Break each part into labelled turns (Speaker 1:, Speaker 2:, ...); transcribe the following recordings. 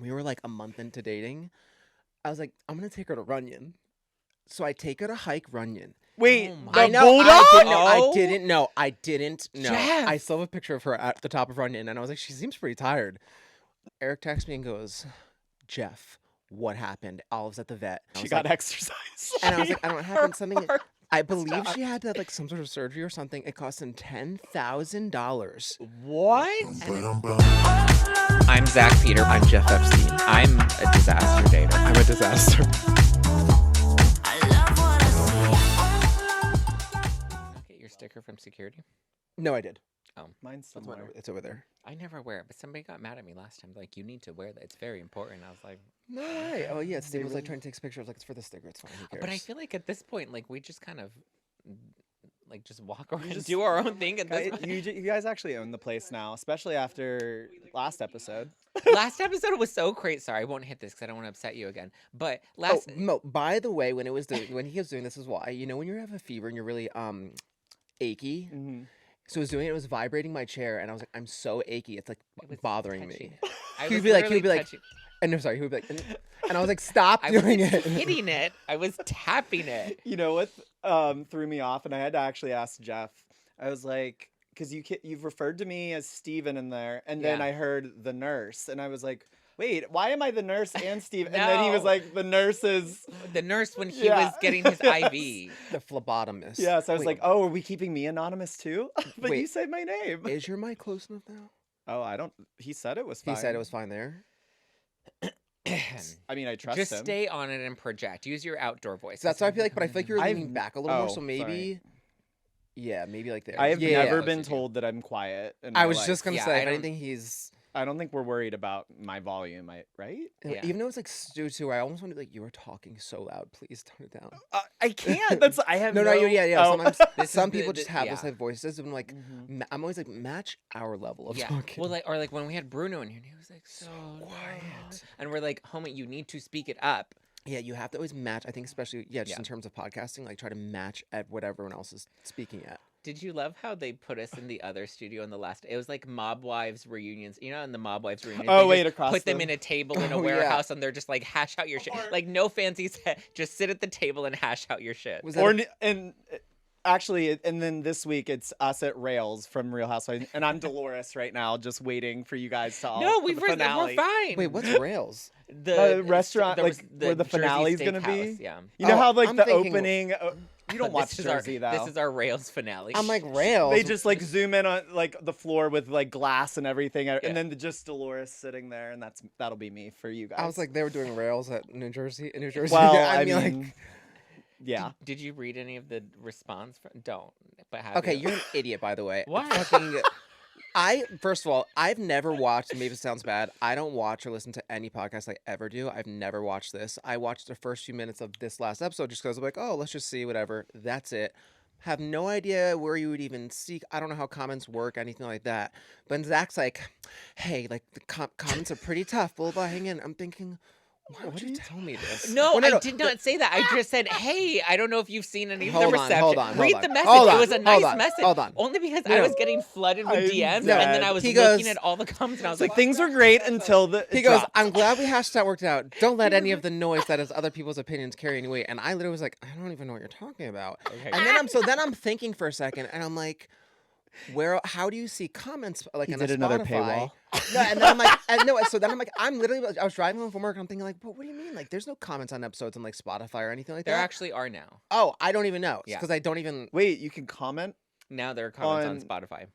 Speaker 1: We were like a month into dating. I was like, I'm gonna take her to Runyon. So I take her to hike Runyon.
Speaker 2: Wait,
Speaker 3: Oh
Speaker 2: the
Speaker 3: my-
Speaker 2: bulldog?
Speaker 1: I didn't know.
Speaker 2: Jeff!
Speaker 1: I still have a picture of her at the top of Runyon, and I was like, she seems pretty tired. Eric texts me and goes, Jeff, what happened? Olive's at the vet. I
Speaker 2: She
Speaker 1: was
Speaker 2: got
Speaker 1: like,
Speaker 2: exercise.
Speaker 1: and I was like, I don't have something.
Speaker 2: Her
Speaker 1: I believe
Speaker 2: stuck.
Speaker 1: she had to have like some sort of surgery or something. It cost them $10,000.
Speaker 2: What?
Speaker 3: I'm Zack Peter.
Speaker 1: I'm Jeff Epstein.
Speaker 3: I'm a disaster dater.
Speaker 1: I'm a disaster.
Speaker 3: Get your sticker from security.
Speaker 1: No, I did.
Speaker 2: Mine's
Speaker 1: That's
Speaker 2: somewhere.
Speaker 1: it's over there.
Speaker 3: I never wear it, but somebody got mad at me last time. Like, you need to wear that. It's very important. I was like,
Speaker 1: No way. Oh yeah, Steve was like trying to take pictures. Like it's for the sticker. It's fine. Who cares?
Speaker 3: but I feel like at this point, like, we just kind of like just walk around and do our own thing. At this point.
Speaker 2: You guys actually own the place now, especially after last episode.
Speaker 3: Last episode was so great. Sorry, I won't hit this because I don't want to upset you again. But last,
Speaker 1: By the way, when he was doing this is why when you have a fever and you're really achy.
Speaker 2: Mm-hmm.
Speaker 1: So he was doing it. It was vibrating my chair, and I was like, I'm so achy. It's like
Speaker 3: it was
Speaker 1: bothering
Speaker 3: touching.
Speaker 1: me.
Speaker 3: I
Speaker 1: He would
Speaker 3: was
Speaker 1: be like- he would
Speaker 3: literally
Speaker 1: be like,
Speaker 3: touching-
Speaker 1: And I'm sorry, he would be like, and I was like, stop
Speaker 3: I
Speaker 1: doing
Speaker 3: wasn't
Speaker 1: it.
Speaker 3: hitting it. I was tapping it.
Speaker 2: You know what threw me off, and I had to actually ask Jeff. I was like, because you've referred to me as Steven in there, and then
Speaker 3: Yeah.
Speaker 2: I heard the nurse, and I was like, wait, why am I the nurse and Steve? And then he was
Speaker 3: No.
Speaker 2: like, the nurse is.
Speaker 3: The nurse when he
Speaker 2: Yeah.
Speaker 3: was getting his
Speaker 2: Yes.
Speaker 3: IV.
Speaker 1: The phlebotomist.
Speaker 2: Yeah, so I was
Speaker 1: Wait,
Speaker 2: like, oh, are we keeping me anonymous too? But you
Speaker 1: Wait.
Speaker 2: said my name.
Speaker 1: is your mic close enough now?
Speaker 2: Oh, I don't. He said it was fine.
Speaker 1: He said it was fine there.
Speaker 2: I mean, I trust
Speaker 3: Just
Speaker 2: him.
Speaker 3: stay on it and project. Use your outdoor voice.
Speaker 1: So that's what I feel like, but I feel like you're
Speaker 2: I've-
Speaker 1: leaning back a little more.
Speaker 2: oh,
Speaker 1: So maybe, yeah, maybe like there.
Speaker 2: I have
Speaker 1: Yeah,
Speaker 2: never
Speaker 1: yeah.
Speaker 2: been
Speaker 3: Closer to you.
Speaker 2: told that I'm quiet. In
Speaker 1: I
Speaker 2: my
Speaker 1: was
Speaker 2: life.
Speaker 1: just gonna
Speaker 3: Yeah,
Speaker 1: say,
Speaker 3: I
Speaker 1: if
Speaker 3: don't-
Speaker 1: anything, he's
Speaker 2: I don't think we're worried about my volume, right?
Speaker 3: Yeah.
Speaker 1: even though it's like Stu too. I almost want to be like, you are talking so loud. Please tone it down.
Speaker 2: I can't. That's I have
Speaker 1: No, yeah.
Speaker 2: Oh.
Speaker 1: Sometimes
Speaker 3: This
Speaker 1: some
Speaker 3: is the-
Speaker 1: people just have those
Speaker 3: yeah.
Speaker 1: type of voices, and like
Speaker 2: Mhm.
Speaker 1: I'm always like match our level of
Speaker 3: Yeah.
Speaker 1: talking.
Speaker 3: Well, like when we had Bruno in here, and he was like so
Speaker 1: quiet.
Speaker 3: loud. And we're like, homie, you need to speak it up.
Speaker 1: Yeah, you have to always match. I think especially just
Speaker 3: Yeah.
Speaker 1: in terms of podcasting, like try to match at what everyone else is speaking at.
Speaker 3: Did you love how they put us in the other studio in the last? It was like Mob Wives reunions, in the Mob Wives reunions.
Speaker 2: Oh,
Speaker 3: they
Speaker 2: wait,
Speaker 3: just
Speaker 2: across
Speaker 3: put them
Speaker 2: the-
Speaker 3: in a table in a
Speaker 1: Oh, yeah.
Speaker 3: warehouse, and they're just like hash out your shit. Like no fancy set, just sit at the table and hash out your shit.
Speaker 1: Was that
Speaker 2: Or
Speaker 1: a-
Speaker 2: and actually, and then this week it's us at Rails from Real Housewives, and I'm Dolores right now, just waiting for you guys to all.
Speaker 3: No,
Speaker 2: for
Speaker 3: we've
Speaker 2: the
Speaker 3: we're
Speaker 2: finale.
Speaker 3: fine.
Speaker 1: Wait, what's Rails?
Speaker 3: the
Speaker 2: restaurant,
Speaker 3: there was
Speaker 2: like, where the
Speaker 3: Jersey
Speaker 2: finale's gonna be?
Speaker 3: Steakhouse, Yeah.
Speaker 2: You know
Speaker 1: Oh,
Speaker 2: how like
Speaker 1: I'm
Speaker 2: the
Speaker 1: thinking-
Speaker 2: opening. You don't watch
Speaker 3: This is
Speaker 2: Jersey though.
Speaker 3: This is our Rails finale.
Speaker 1: I'm like Rails.
Speaker 2: They just like zoom in on like the floor with like glass and everything,
Speaker 3: Yeah.
Speaker 2: and then just Dolores sitting there, and that'll be me for you guys.
Speaker 1: I was like, they were doing Rails at New Jersey. In New Jersey.
Speaker 2: well,
Speaker 1: Yeah,
Speaker 2: I
Speaker 1: like,
Speaker 2: mean, yeah.
Speaker 3: Did you read any of the response? Don't. But have
Speaker 1: okay,
Speaker 3: you?
Speaker 1: you're an idiot, by the way.
Speaker 3: Why?
Speaker 1: Fucking, first of all, I've never watched. Maybe it sounds bad. I don't watch or listen to any podcast I ever do. I've never watched this. I watched the first few minutes of this last episode just because I'm like, oh, let's just see whatever. That's it. Have no idea where you would even seek. I don't know how comments work, anything like that. But Zach's like, hey, like the comments are pretty tough. Blah blah. Hang in. I'm thinking, why would you tell me this?
Speaker 3: No,
Speaker 1: Well,
Speaker 3: I did not say that. I just said, hey, I don't know if you've seen any of the
Speaker 1: Hold on,
Speaker 3: reception.
Speaker 1: hold on,
Speaker 3: Read
Speaker 1: hold
Speaker 3: the
Speaker 1: on.
Speaker 3: message.
Speaker 1: Hold
Speaker 3: It
Speaker 1: on,
Speaker 3: was a
Speaker 1: hold
Speaker 3: nice
Speaker 1: on,
Speaker 3: message.
Speaker 1: hold on.
Speaker 3: Only because
Speaker 1: No,
Speaker 3: I
Speaker 1: no.
Speaker 3: was getting flooded with
Speaker 2: I'm
Speaker 3: DMs, and
Speaker 2: dead.
Speaker 3: then I was
Speaker 1: He
Speaker 3: looking
Speaker 1: goes-
Speaker 3: at all the comments, and I was
Speaker 2: Like
Speaker 3: like,
Speaker 2: things were great until the.
Speaker 1: He
Speaker 2: it
Speaker 1: goes,
Speaker 2: dropped.
Speaker 1: I'm glad we hashed that worked out. Don't let any of the noise that is other people's opinions carry any weight. And I literally was like, I don't even know what you're talking about.
Speaker 3: okay.
Speaker 1: And then I'm thinking for a second, and I'm like, how do you see comments like
Speaker 2: He
Speaker 1: on
Speaker 2: did
Speaker 1: a
Speaker 2: another
Speaker 1: Spotify?
Speaker 2: paywall.
Speaker 1: No, and then I'm like, so then I'm like, I was driving home from work, and I'm thinking like, but what do you mean? Like, there's no comments on episodes on like Spotify or anything like
Speaker 3: there
Speaker 1: that.
Speaker 3: actually are now.
Speaker 1: Oh, I don't even know.
Speaker 3: Yeah.
Speaker 1: Because I don't even.
Speaker 2: Wait, you can comment.
Speaker 3: Now there are comments on Spotify.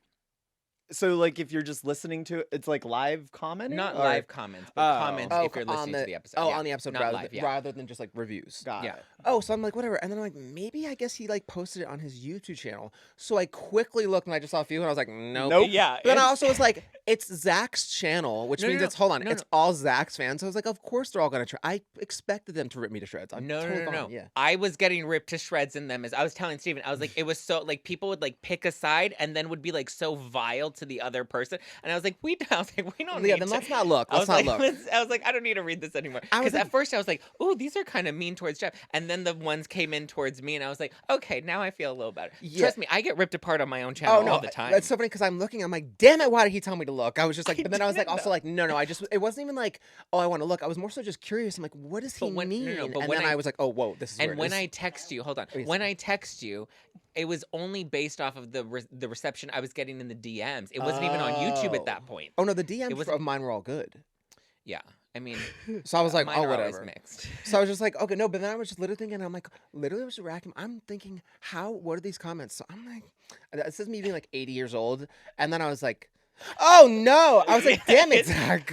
Speaker 2: So like if you're just listening to it, it's like live commenting.
Speaker 3: Not
Speaker 2: or-
Speaker 3: live comments, but
Speaker 2: Oh.
Speaker 3: comments if you're listening to the episode.
Speaker 1: Oh,
Speaker 3: Yeah.
Speaker 1: on the episode
Speaker 3: Not
Speaker 1: rather,
Speaker 3: live, yeah.
Speaker 1: rather than just like reviews.
Speaker 2: Got
Speaker 3: Yeah.
Speaker 2: it.
Speaker 1: Oh, so I'm like, whatever. And then I'm like, maybe I guess he like posted it on his YouTube channel. So I quickly looked and I just saw a few and I was like, nope.
Speaker 2: Nope.
Speaker 3: Yeah.
Speaker 1: But then I
Speaker 3: it's-
Speaker 1: also was like, it's Zach's channel, which
Speaker 3: No, no,
Speaker 1: means
Speaker 3: no.
Speaker 1: it's, hold on,
Speaker 3: No,
Speaker 1: it's all Zach's fans. So I was like, of course they're all going to try. I expected them to rip me to shreds. I'm
Speaker 3: No,
Speaker 1: totally
Speaker 3: no, no,
Speaker 1: fine,
Speaker 3: no.
Speaker 1: Yeah.
Speaker 3: I was getting ripped to shreds in them. As I was telling Steven, I was like, it was so like people would like pick a side and then would be like so vile to the other person. And I was like, we don't
Speaker 1: Yeah,
Speaker 3: need
Speaker 1: then
Speaker 3: to.
Speaker 1: let's not look.
Speaker 3: I
Speaker 1: Let's
Speaker 3: was
Speaker 1: not
Speaker 3: like,
Speaker 1: look.
Speaker 3: I was like, I don't need to read this anymore.
Speaker 1: I was
Speaker 3: Because at
Speaker 1: like-
Speaker 3: first I was like, oh, these are kind of mean towards Jeff. And then the ones came in towards me, and I was like, okay, now I feel a little better.
Speaker 1: Yeah.
Speaker 3: Trust me, I get ripped apart on my own channel
Speaker 1: Oh no,
Speaker 3: all the time.
Speaker 1: it's so funny because I'm looking. I'm like, damn it, why did he tell me to look? I was just like,
Speaker 3: I
Speaker 1: but then I was like,
Speaker 3: didn't
Speaker 1: also
Speaker 3: know.
Speaker 1: like, no, I just, it wasn't even like, oh, I want to look. I was more so just curious. I'm like, what does he
Speaker 3: But when- no,
Speaker 1: mean?
Speaker 3: no, but
Speaker 1: and
Speaker 3: when
Speaker 1: then
Speaker 3: I-
Speaker 1: I was like, oh, whoa, this is where
Speaker 3: And
Speaker 1: it
Speaker 3: when
Speaker 1: is.
Speaker 3: I text you, hold on.
Speaker 1: Oh, yes.
Speaker 3: When I text you, it was only based off of the reception I was getting in the DMs. It wasn't even on YouTube at that point.
Speaker 1: Oh no, the DMs
Speaker 3: wasn't-
Speaker 1: of mine were all good.
Speaker 3: Yeah, I mean,
Speaker 1: So I was like,
Speaker 3: mine
Speaker 1: oh,
Speaker 3: are always
Speaker 1: whatever.
Speaker 3: mixed.
Speaker 1: So I was just like, okay, no, but then I was just literally thinking, I'm like, literally I was racking. I'm thinking, what are these comments? So I'm like, this is me being like 80 years old. And then I was like, oh no. I was like, damn it, Zack.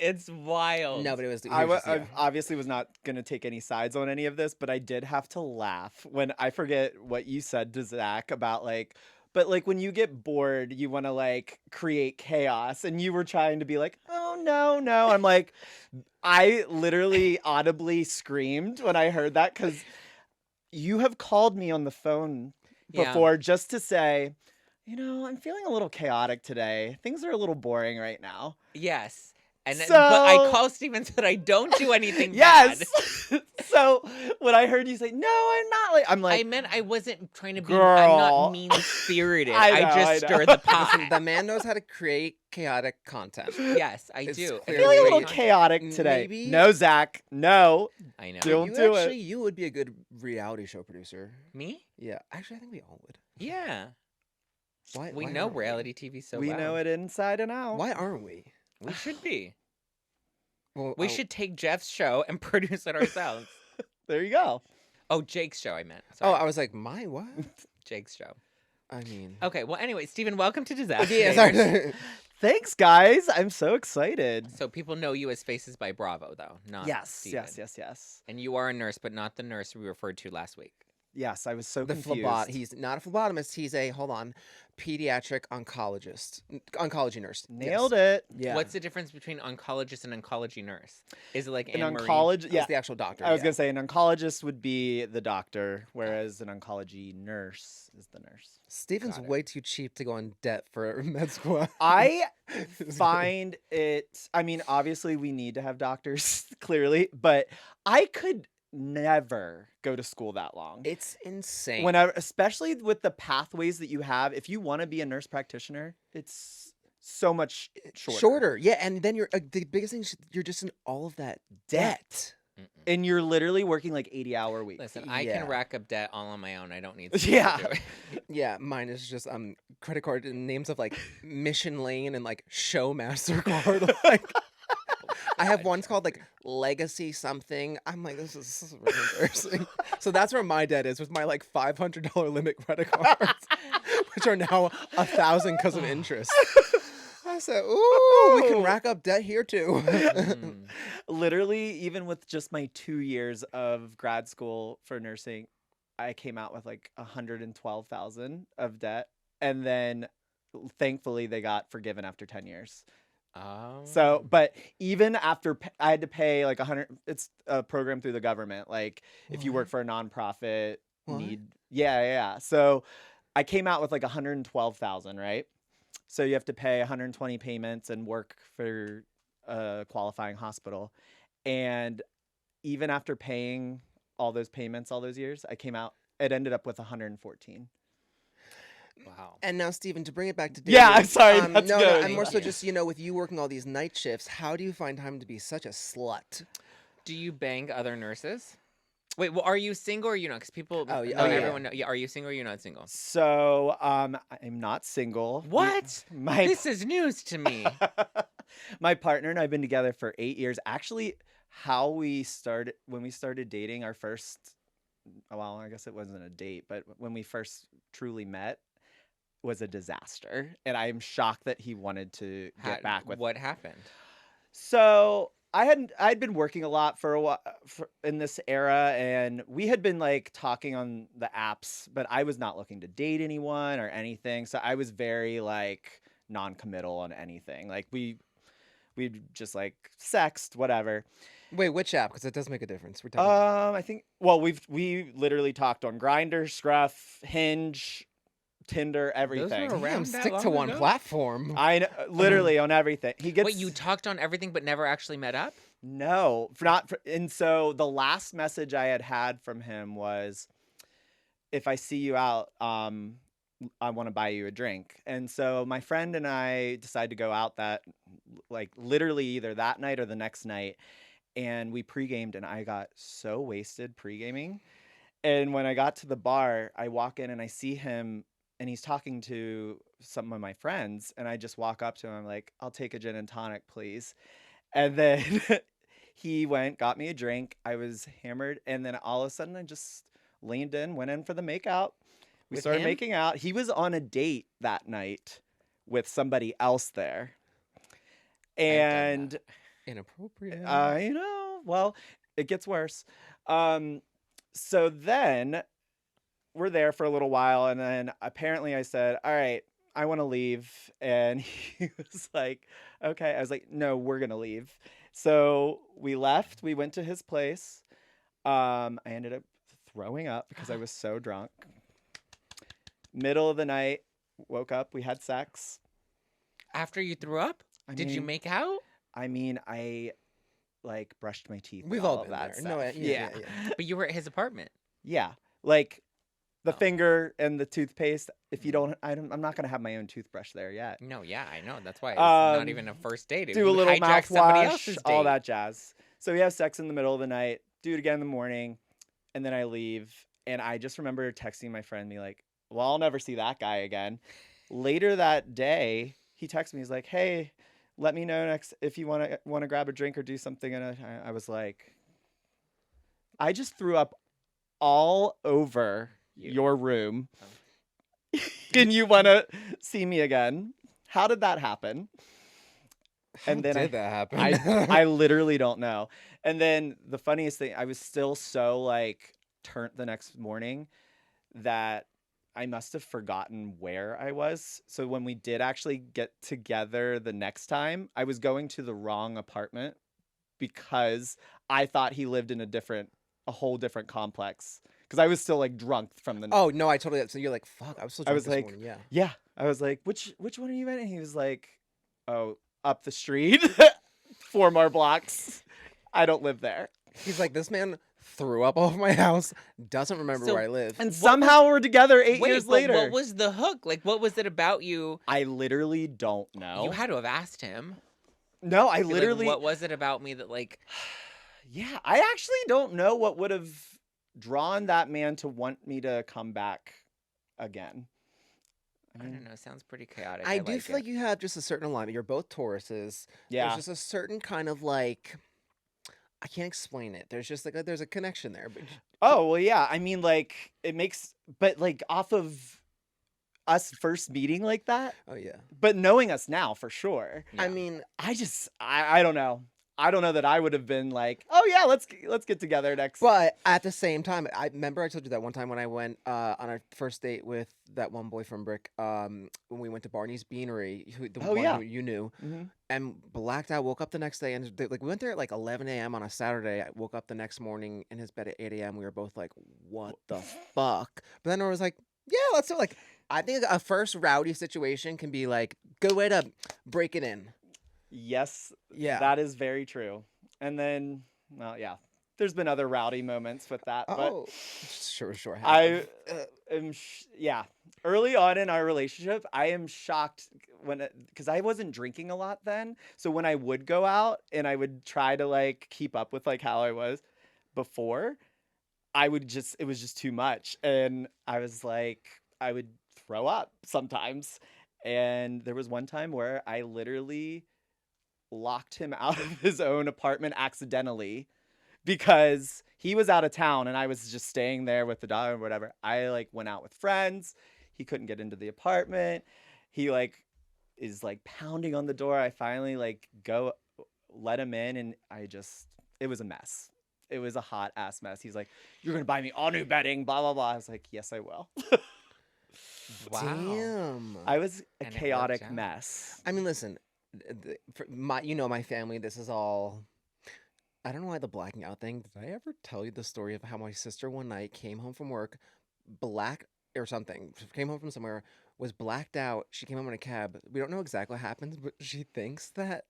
Speaker 3: It's wild.
Speaker 1: No, but it was,
Speaker 2: I obviously was not going to take any sides on any of this, but I did have to laugh when I forget what you said to Zach about like, but like when you get bored, you want to like create chaos, and you were trying to be like, oh no. I'm like, I literally audibly screamed when I heard that because you have called me on the phone
Speaker 3: Yeah.
Speaker 2: before just to say, I'm feeling a little chaotic today. Things are a little boring right now.
Speaker 3: Yes. And but I
Speaker 2: So-
Speaker 3: call Steven so that I don't do anything
Speaker 2: Yes.
Speaker 3: bad.
Speaker 2: So when I heard you say, no, I'm not like, I'm like,
Speaker 3: I meant I wasn't trying to be. I'm
Speaker 2: Girl.
Speaker 3: not mean spirited.
Speaker 2: I
Speaker 3: I
Speaker 2: know,
Speaker 3: just
Speaker 2: I know.
Speaker 3: stir the pot.
Speaker 1: Listen, the man knows how to create chaotic content.
Speaker 3: Yes, I
Speaker 1: It's
Speaker 3: do.
Speaker 1: clearly-
Speaker 2: I'm feeling a little
Speaker 1: Maybe-
Speaker 2: chaotic today.
Speaker 1: maybe-
Speaker 2: No, Zach. No.
Speaker 3: I know.
Speaker 2: Don't
Speaker 1: you
Speaker 2: do it.
Speaker 1: actually, you would be a good reality show producer.
Speaker 3: Me?
Speaker 1: Yeah, actually, I think we all would.
Speaker 3: Yeah.
Speaker 1: Why?
Speaker 3: We
Speaker 1: why
Speaker 3: know
Speaker 1: aren't
Speaker 3: reality TV so
Speaker 2: we
Speaker 3: well.
Speaker 2: know it inside and out.
Speaker 1: Why aren't we?
Speaker 3: We should be.
Speaker 1: Well,
Speaker 3: We should take Jeff's show and produce it ourselves.
Speaker 2: There you go.
Speaker 3: Oh, Jake's show, I meant.
Speaker 1: Oh,
Speaker 3: Sorry.
Speaker 1: I was like, my what?
Speaker 3: Jake's show.
Speaker 1: I mean,
Speaker 3: Okay, well, anyway, Steven, welcome to Disaster.
Speaker 1: yeah,
Speaker 3: Daters.
Speaker 1: sorry.
Speaker 2: Thanks, guys. I'm so excited.
Speaker 3: So people know you as Faces by Bravo, though, not
Speaker 2: Yes,
Speaker 3: Steven.
Speaker 2: yes.
Speaker 3: And you are a nurse, but not the nurse we referred to last week.
Speaker 2: Yes, I was so
Speaker 1: The
Speaker 2: confused.
Speaker 1: He's not a phlebotomist. He's a pediatric oncologist, oncology nurse.
Speaker 2: Nailed it.
Speaker 1: Yeah.
Speaker 3: What's the difference between oncologist and oncology nurse? Is it like
Speaker 2: An
Speaker 3: Anne-Marie?
Speaker 2: oncologist,
Speaker 1: That's
Speaker 2: yeah.
Speaker 1: the actual doctor.
Speaker 2: I was
Speaker 1: yeah.
Speaker 2: gonna say an oncologist would be the doctor, whereas an oncology nurse is the nurse.
Speaker 1: Steven's
Speaker 3: Got it.
Speaker 1: way too cheap to go in debt for med school.
Speaker 2: I find it. I mean, obviously, we need to have doctors, clearly, but I could never go to school that long.
Speaker 1: It's insane.
Speaker 2: Whenever, especially with the pathways that you have, if you want to be a nurse practitioner, it's so much shorter.
Speaker 1: Yeah, and then you're the biggest thing is you're just in all of that debt.
Speaker 3: Mm-mm.
Speaker 2: And you're literally working like 80-hour weeks.
Speaker 3: Listen, I
Speaker 1: Yeah.
Speaker 3: can rack up debt all on my own. I don't need someone
Speaker 2: Yeah.
Speaker 3: to do it.
Speaker 1: Yeah, mine is just credit card and names of like Mission Lane and like Showmaster card. Like I have ones called like Legacy something. I'm like, this is really embarrassing. So that's where my debt is with my like $500 limit credit cards, which are now 1,000 because of interest. I said, ooh, we can rack up debt here too.
Speaker 3: Mm.
Speaker 2: Literally, even with just my 2 years of grad school for nursing, I came out with like 112,000 of debt, and then thankfully they got forgiven after 10 years.
Speaker 3: Oh.
Speaker 2: So, but even after I had to pay like 100, it's a program through the government. Like if you work for a nonprofit,
Speaker 1: What?
Speaker 2: yeah. So I came out with like 112,000, right? So you have to pay 120 payments and work for a qualifying hospital. And even after paying all those payments all those years, I came out, it ended up with 114.
Speaker 3: Wow.
Speaker 1: And now, Stephen, to bring it back to
Speaker 2: Yeah,
Speaker 1: dating,
Speaker 2: I'm sorry, that's
Speaker 1: no,
Speaker 2: good.
Speaker 1: I'm more
Speaker 3: Thank
Speaker 1: so
Speaker 3: you.
Speaker 1: just with you working all these night shifts. How do you find time to be such a slut?
Speaker 3: Do you bang other nurses? Wait, well, are you single or you not? Because people,
Speaker 1: Oh, yeah.
Speaker 3: not
Speaker 2: Oh, yeah.
Speaker 3: everyone know. Yeah, are you single or you're not single?
Speaker 2: So I'm not single.
Speaker 3: What?
Speaker 2: My
Speaker 3: This is news to me.
Speaker 2: my partner and I've been together for 8 years. Actually, when we started dating, our first, well, I guess it wasn't a date, but when we first truly met was a disaster. And I'm shocked that he wanted to get back with.
Speaker 3: What happened?
Speaker 2: So I'd been working a lot for a while in this era, and we had been like talking on the apps, but I was not looking to date anyone or anything. So I was very like non-committal on anything. Like we'd just like sexted, whatever.
Speaker 1: Wait, which app? Because it does make a difference. We're talking.
Speaker 2: I think we literally talked on Grindr, Scruff, Hinge, Tinder, everything.
Speaker 3: were around
Speaker 1: Damn,
Speaker 3: that
Speaker 1: stick to
Speaker 3: long
Speaker 1: one
Speaker 3: ago?
Speaker 1: platform.
Speaker 2: I know, literally on everything. He gets
Speaker 3: Wait, you talked on everything but never actually met up?
Speaker 2: no, not. And so the last message I had from him was, "If I see you out, I want to buy you a drink." And so my friend and I decided to go out that, like, literally either that night or the next night. And we pre-gamed, and I got so wasted pre-gaming. And when I got to the bar, I walk in and I see him, and he's talking to some of my friends. And I just walk up to him. I'm like, "I'll take a gin and tonic, please." And then he went, got me a drink. I was hammered. And then all of a sudden, I just leaned in, went in for the makeout. We
Speaker 3: With
Speaker 2: started
Speaker 3: him?
Speaker 2: making out. He was on a date that night with somebody else there.
Speaker 3: I've done
Speaker 2: And
Speaker 1: Inappropriate.
Speaker 2: I know. Well, it gets worse. So then we're there for a little while, and then apparently I said, "All right, I want to leave," and he was like, "Okay." I was like, "No, we're gonna leave." So we left. We went to his place. I ended up throwing up because I was so drunk. Middle of the night, woke up. We had sex.
Speaker 3: After you threw up?
Speaker 2: I
Speaker 3: Did you
Speaker 2: mean-
Speaker 3: make out?
Speaker 2: I mean, I like brushed my teeth.
Speaker 1: We've
Speaker 2: and
Speaker 1: all
Speaker 2: of
Speaker 1: been
Speaker 2: that
Speaker 1: there. No,
Speaker 2: stuff.
Speaker 1: yeah.
Speaker 3: But you were at his apartment.
Speaker 2: Yeah, like the
Speaker 3: Oh.
Speaker 2: finger and the toothpaste. If you don't, I'm not gonna have my own toothbrush there yet.
Speaker 3: No, yeah, I know. That's why it's not
Speaker 2: Um,
Speaker 3: even a first date.
Speaker 2: Do
Speaker 3: You
Speaker 2: a little
Speaker 3: hijacked somebody
Speaker 2: mouthwash,
Speaker 3: else's
Speaker 2: all
Speaker 3: date.
Speaker 2: that jazz. So we have sex in the middle of the night. Do it again in the morning, and then I leave. And I just remember texting my friend, me like, "Well, I'll never see that guy again." Later that day, he texted me. He's like, "Hey, let me know next if you want to grab a drink or do something." And I was like, I just threw up all over
Speaker 3: You.
Speaker 2: your room. And you want to see me again? How did that happen?
Speaker 1: How
Speaker 2: And then
Speaker 1: did that happen?
Speaker 2: I literally don't know. And then the funniest thing, I was still so like turnt the next morning that I must have forgotten where I was. So when we did actually get together the next time, I was going to the wrong apartment because I thought he lived in a whole different complex. Because I was still like drunk from the.
Speaker 1: Oh no, I totally. So you're like, fuck. I was so drunk
Speaker 2: was
Speaker 1: this
Speaker 2: like,
Speaker 1: morning. Yeah.
Speaker 2: Yeah, I was like, which one are you in? And he was like, "Oh, up the street, 4 more blocks. I don't live there."
Speaker 1: He's like, this man threw up all over my house. Doesn't remember
Speaker 3: So-
Speaker 1: where I live.
Speaker 2: And
Speaker 3: What
Speaker 2: somehow we're together 8
Speaker 3: Wait,
Speaker 2: years
Speaker 3: but
Speaker 2: later.
Speaker 3: what was the hook? Like, what was it about you?
Speaker 2: I literally don't know.
Speaker 3: You had to have asked him.
Speaker 2: No, I
Speaker 3: Be like,
Speaker 2: literally.
Speaker 3: what was it about me that, like,
Speaker 2: Yeah, I actually don't know what would have drawn that man to want me to come back again.
Speaker 3: I don't know. It sounds pretty chaotic.
Speaker 1: I do
Speaker 3: like
Speaker 1: feel like you have just a certain alignment. You're both Tauruses.
Speaker 2: Yeah.
Speaker 1: There's just a certain kind of like, I can't explain it. There's just like there's a connection there. But
Speaker 2: Oh, well, yeah. I mean, like, it makes, but like off of us first meeting like that,
Speaker 1: oh yeah.
Speaker 2: but knowing us now for sure.
Speaker 3: Yeah.
Speaker 1: I mean,
Speaker 2: I don't know. I don't know that I would have been like, "Oh yeah, let's get together next."
Speaker 1: but at the same time, I remember I told you that one time when I went on our first date with that one boy from Brick. When we went to Barney's Beanery, the
Speaker 2: Oh,
Speaker 1: one
Speaker 2: yeah.
Speaker 1: who you knew,
Speaker 2: Mhm.
Speaker 1: and blacked out. Woke up the next day, and like we went there at like 11 a.m. on a Saturday. I woke up the next morning in his bed at 8 a.m. We were both like, "What the fuck?" But then I was like, "Yeah, let's do it." Like, I think a first rowdy situation can be like good way to break it in.
Speaker 2: Yes,
Speaker 1: Yeah.
Speaker 2: that is very true. And then, well, yeah, there's been other rowdy moments with that, but
Speaker 1: Oh, sure.
Speaker 2: I
Speaker 1: have.
Speaker 2: am, yeah. Early on in our relationship, I am shocked because I wasn't drinking a lot then. So when I would go out and I would try to like keep up with like how I was before, it was just too much. And I was like, I would throw up sometimes. And there was one time where I literally locked him out of his own apartment accidentally because he was out of town and I was just staying there with the dog or whatever. I like went out with friends. He couldn't get into the apartment. He like is like pounding on the door. I finally like go let him in and it was a mess. It was a hot ass mess. He's like, "You're going to buy me all new bedding, blah, blah, blah." I was like, "Yes, I will."
Speaker 3: wow.
Speaker 1: Damn.
Speaker 2: I was a
Speaker 3: And it worked
Speaker 2: chaotic
Speaker 3: out.
Speaker 2: mess.
Speaker 1: I mean, listen, for my family. This is all. I don't know why the blacking out thing. Did I ever tell you the story of how my sister one night came home from work, black or something. She came home from somewhere, was blacked out. She came home in a cab. We don't know exactly what happened, but she thinks that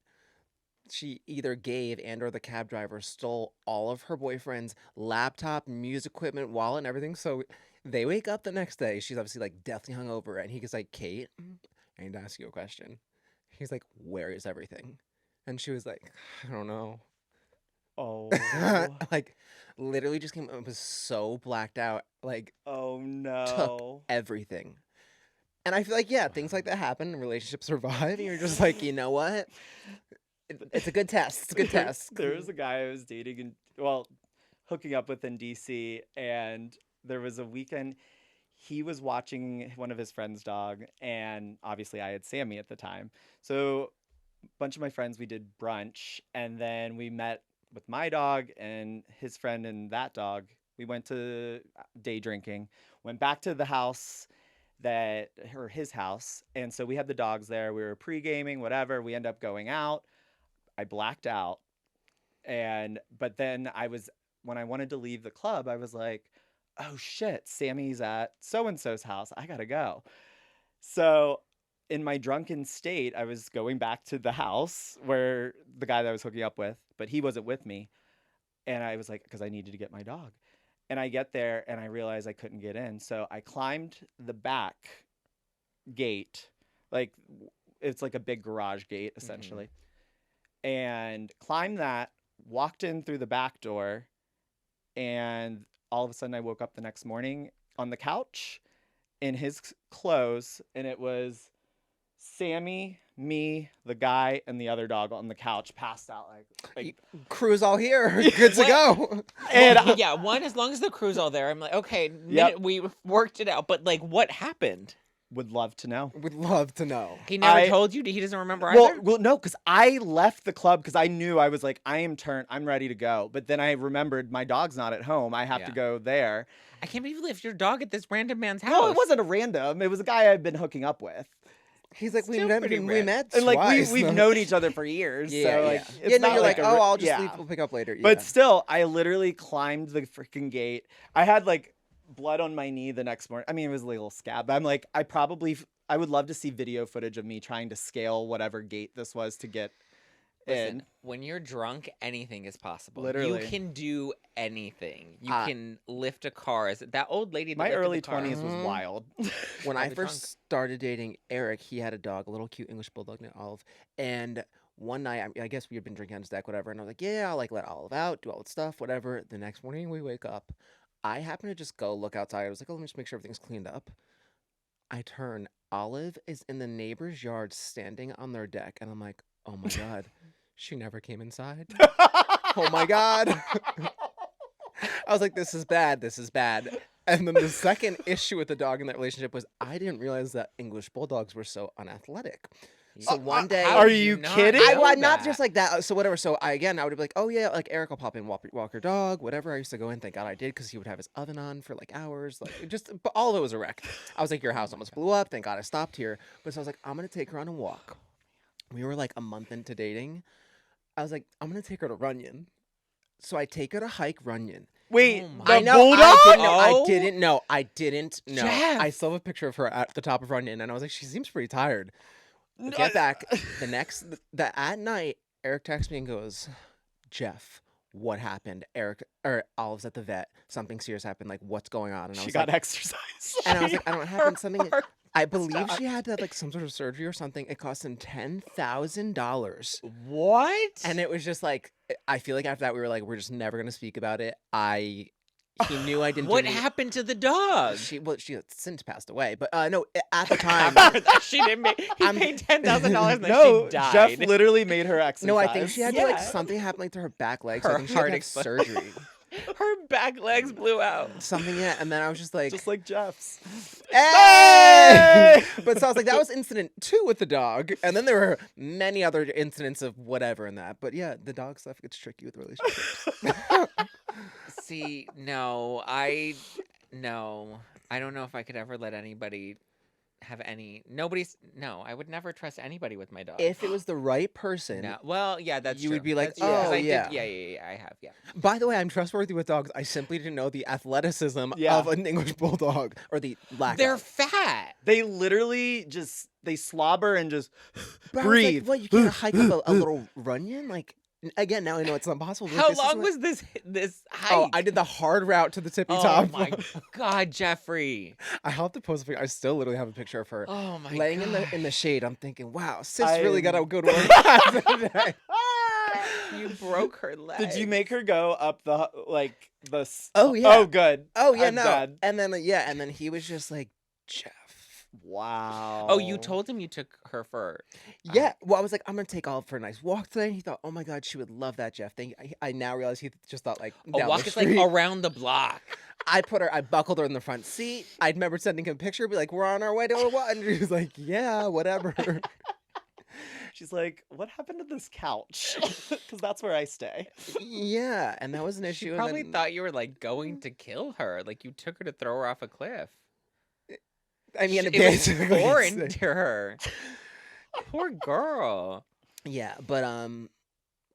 Speaker 1: she either gave and or the cab driver stole all of her boyfriend's laptop, music equipment, wallet, and everything. So they wake up the next day. She's obviously like deathly hungover, and he gets like, Kate, I need to ask you a question. He's like, where is everything? And she was like, I don't know.
Speaker 2: Oh.
Speaker 1: Like, literally just came. Was so blacked out. Like,
Speaker 2: Oh
Speaker 1: took
Speaker 2: no.
Speaker 1: everything. And I feel like, yeah, things like that happen and relationships survive. And you're just like, you know what? It's a good test. It's a good test.
Speaker 2: There was a guy I was dating and hooking up with in DC, and there was a weekend he was watching one of his friends' dog, and obviously I had Sammy at the time. So a bunch of my friends, we did brunch, and then we met with my dog and his friend and that dog. We went to day drinking, went back to the house his house, and so we had the dogs there. We were pre-gaming, whatever. We end up going out. I blacked out, but then when I wanted to leave the club, I was like, oh shit, Sammy's at so and so's house. I gotta go. So in my drunken state, I was going back to the house where the guy that I was hooking up with, but he wasn't with me. And I was like, because I needed to get my dog. And I get there and I realized I couldn't get in. So I climbed the back gate. Like, it's like a big garage gate, essentially. And climbed that, walked in through the back door. And all of a sudden I woke up the next morning on the couch in his clothes. And it was Sammy, me, the guy, and the other dog on the couch, passed out like
Speaker 1: Crew's all here. Good to go.
Speaker 2: and
Speaker 3: Well, yeah, one, as long as the crew's all there, I'm like, okay, we worked it out. But like, what happened?
Speaker 2: would love to know.
Speaker 1: Would love to know.
Speaker 3: He never told you? He doesn't remember either?
Speaker 2: Well, no, because I left the club because I knew I was like, I am turned. I'm ready to go. But then I remembered my dog's not at home. I have to go there.
Speaker 3: I can't believe you left your dog at this random man's house.
Speaker 2: No, it wasn't a random. It was a guy I'd been hooking up with.
Speaker 1: He's like, we
Speaker 3: Still
Speaker 1: met
Speaker 3: pretty
Speaker 1: twice.
Speaker 2: And like we've known each other for years.
Speaker 1: Yeah,
Speaker 2: so like,
Speaker 1: yeah.
Speaker 2: it's
Speaker 1: Yeah, no,
Speaker 2: not
Speaker 1: you're
Speaker 2: like
Speaker 1: like, I'll just leave. We'll pick up later.
Speaker 2: But
Speaker 1: Yeah.
Speaker 2: still, I literally climbed the freaking gate. I had like blood on my knee the next morning. I mean, it was a little scab. I'm like, I would love to see video footage of me trying to scale whatever gate this was to get in.
Speaker 3: When you're drunk, anything is possible.
Speaker 2: Literally.
Speaker 3: You can do anything. You can lift a car. Is it that old lady that
Speaker 2: My
Speaker 3: lifted
Speaker 2: early
Speaker 3: the car?
Speaker 2: 20s was wild.
Speaker 1: When I
Speaker 3: Probably
Speaker 1: first
Speaker 3: drunk.
Speaker 1: started dating Eric, he had a dog, a little cute English bulldog named Olive. And one night, I guess we had been drinking on his deck, whatever. And I was like, yeah, I'll like let Olive out, do all the stuff, whatever. The next morning we wake up. I happen to just go look outside. I was like, oh, let me just make sure everything's cleaned up. I turn. Olive is in the neighbor's yard standing on their deck. And I'm like, oh my God, she never came inside. Oh my God. I was like, this is bad. This is bad. And then the second issue with the dog in that relationship was I didn't realize that English bulldogs were so unathletic. So one day,
Speaker 3: How
Speaker 2: Are
Speaker 3: did
Speaker 2: you
Speaker 3: not
Speaker 2: kidding?
Speaker 3: know
Speaker 1: not
Speaker 3: that?
Speaker 1: just like that. So whatever. So I would be like, oh yeah, like Eric will pop in, walk your dog, whatever. I used to go in. Thank God I did, because he would have his oven on for like hours. Like but all of it was a wreck. I was like, your house almost blew up. Thank God I stopped here. But so I was like, I'm gonna take her on a walk. We were like a month into dating. I was like, I'm gonna take her to Runyon. So I take her to hike Runyon.
Speaker 2: Wait,
Speaker 3: Oh my-
Speaker 2: the
Speaker 1: I know.
Speaker 2: bulldog?
Speaker 3: Oh.
Speaker 1: I didn't know.
Speaker 3: Jeff.
Speaker 1: I still have a picture of her at the top of Runyon, and I was like, she seems pretty tired. I get back at night. Eric texts me and goes, Jeff, what happened? Olive's at the vet. Something serious happened. Like, what's going on? And I
Speaker 2: She
Speaker 1: was
Speaker 2: got
Speaker 1: like,
Speaker 2: exercise.
Speaker 1: and I was like, I don't happen something.
Speaker 3: heart
Speaker 1: I believe she had to have like some sort of surgery or something. It cost him $10,000.
Speaker 3: What?
Speaker 1: And it was just like, I feel like after that we were like, we're just never gonna speak about it. He knew I didn't.
Speaker 3: What
Speaker 1: do
Speaker 3: happened to the dog?
Speaker 1: She has since passed away, but no, at the time.
Speaker 3: She didn't make. He paid $10,000 and then
Speaker 2: No,
Speaker 3: she died.
Speaker 2: Jeff literally made her exercise.
Speaker 1: No, I think she had to like
Speaker 3: Yeah.
Speaker 1: something happened like to her back legs.
Speaker 3: Her
Speaker 1: I think she had
Speaker 3: heart
Speaker 1: to have
Speaker 3: exploded.
Speaker 1: surgery.
Speaker 3: Her back legs blew out.
Speaker 1: Something, yeah. And then I was just like,
Speaker 2: Jeff's.
Speaker 1: hey! But so I was like, that was incident 2 with the dog, and then there were many other incidents of whatever in that. But yeah, the dog stuff gets tricky with relationships.
Speaker 3: See, no, I don't know if I could ever let anybody have any. No, I would never trust anybody with my dog.
Speaker 1: If it was the right person,
Speaker 3: No, well, yeah, that's
Speaker 1: you
Speaker 3: true.
Speaker 1: would be like,
Speaker 3: That's true, 'cause
Speaker 1: oh,
Speaker 3: I
Speaker 1: yeah.
Speaker 3: did, yeah, I have, yeah.
Speaker 1: By the way, I'm trustworthy with dogs. I simply didn't know the athleticism
Speaker 2: Yeah.
Speaker 1: of an English bulldog or the lack
Speaker 3: They're
Speaker 1: of.
Speaker 3: fat.
Speaker 2: They literally just they slobber and just
Speaker 1: But I was
Speaker 2: breathe.
Speaker 1: like, what, you can't hike up a little runyon? Like, again, now I know it's not possible. but
Speaker 3: How
Speaker 1: this is
Speaker 3: long
Speaker 1: like-
Speaker 3: was this hike?
Speaker 1: Oh, I did the hard route to the tippy
Speaker 3: Oh
Speaker 1: top.
Speaker 3: my God, Jeffrey.
Speaker 1: I have to post a picture. I still literally have a picture of her
Speaker 3: Oh my
Speaker 1: laying
Speaker 3: God.
Speaker 1: in the shade. I'm thinking, wow, sis really got a good work today.
Speaker 3: You broke her leg.
Speaker 2: Did you make her go up the like the?
Speaker 1: Oh, yeah.
Speaker 2: Oh, good.
Speaker 1: Oh yeah,
Speaker 2: I'm
Speaker 1: no.
Speaker 2: glad.
Speaker 1: And then and then he was just like, Jeff.
Speaker 2: Wow.
Speaker 3: Oh, you told him you took her for.
Speaker 1: Yeah. Well, I was like, I'm gonna take all for a nice walk today. And he thought, oh my God, she would love that, Jeff. I now realize he just thought like
Speaker 3: A
Speaker 1: down
Speaker 3: walk
Speaker 1: the
Speaker 3: is like
Speaker 1: street.
Speaker 3: around the block.
Speaker 1: I buckled her in the front seat. I remember sending him a picture, be like, we're on our way to a what? And he was like, yeah, whatever.
Speaker 2: She's like, what happened to this couch? Because that's where I stay.
Speaker 1: Yeah, and that was an issue.
Speaker 3: She
Speaker 1: and
Speaker 3: probably
Speaker 1: then-
Speaker 3: thought you were like going to kill her. Like you took her to throw her off a cliff.
Speaker 1: I mean,
Speaker 3: It was
Speaker 1: basically,
Speaker 3: foreign to her. Poor girl.
Speaker 1: yeah, but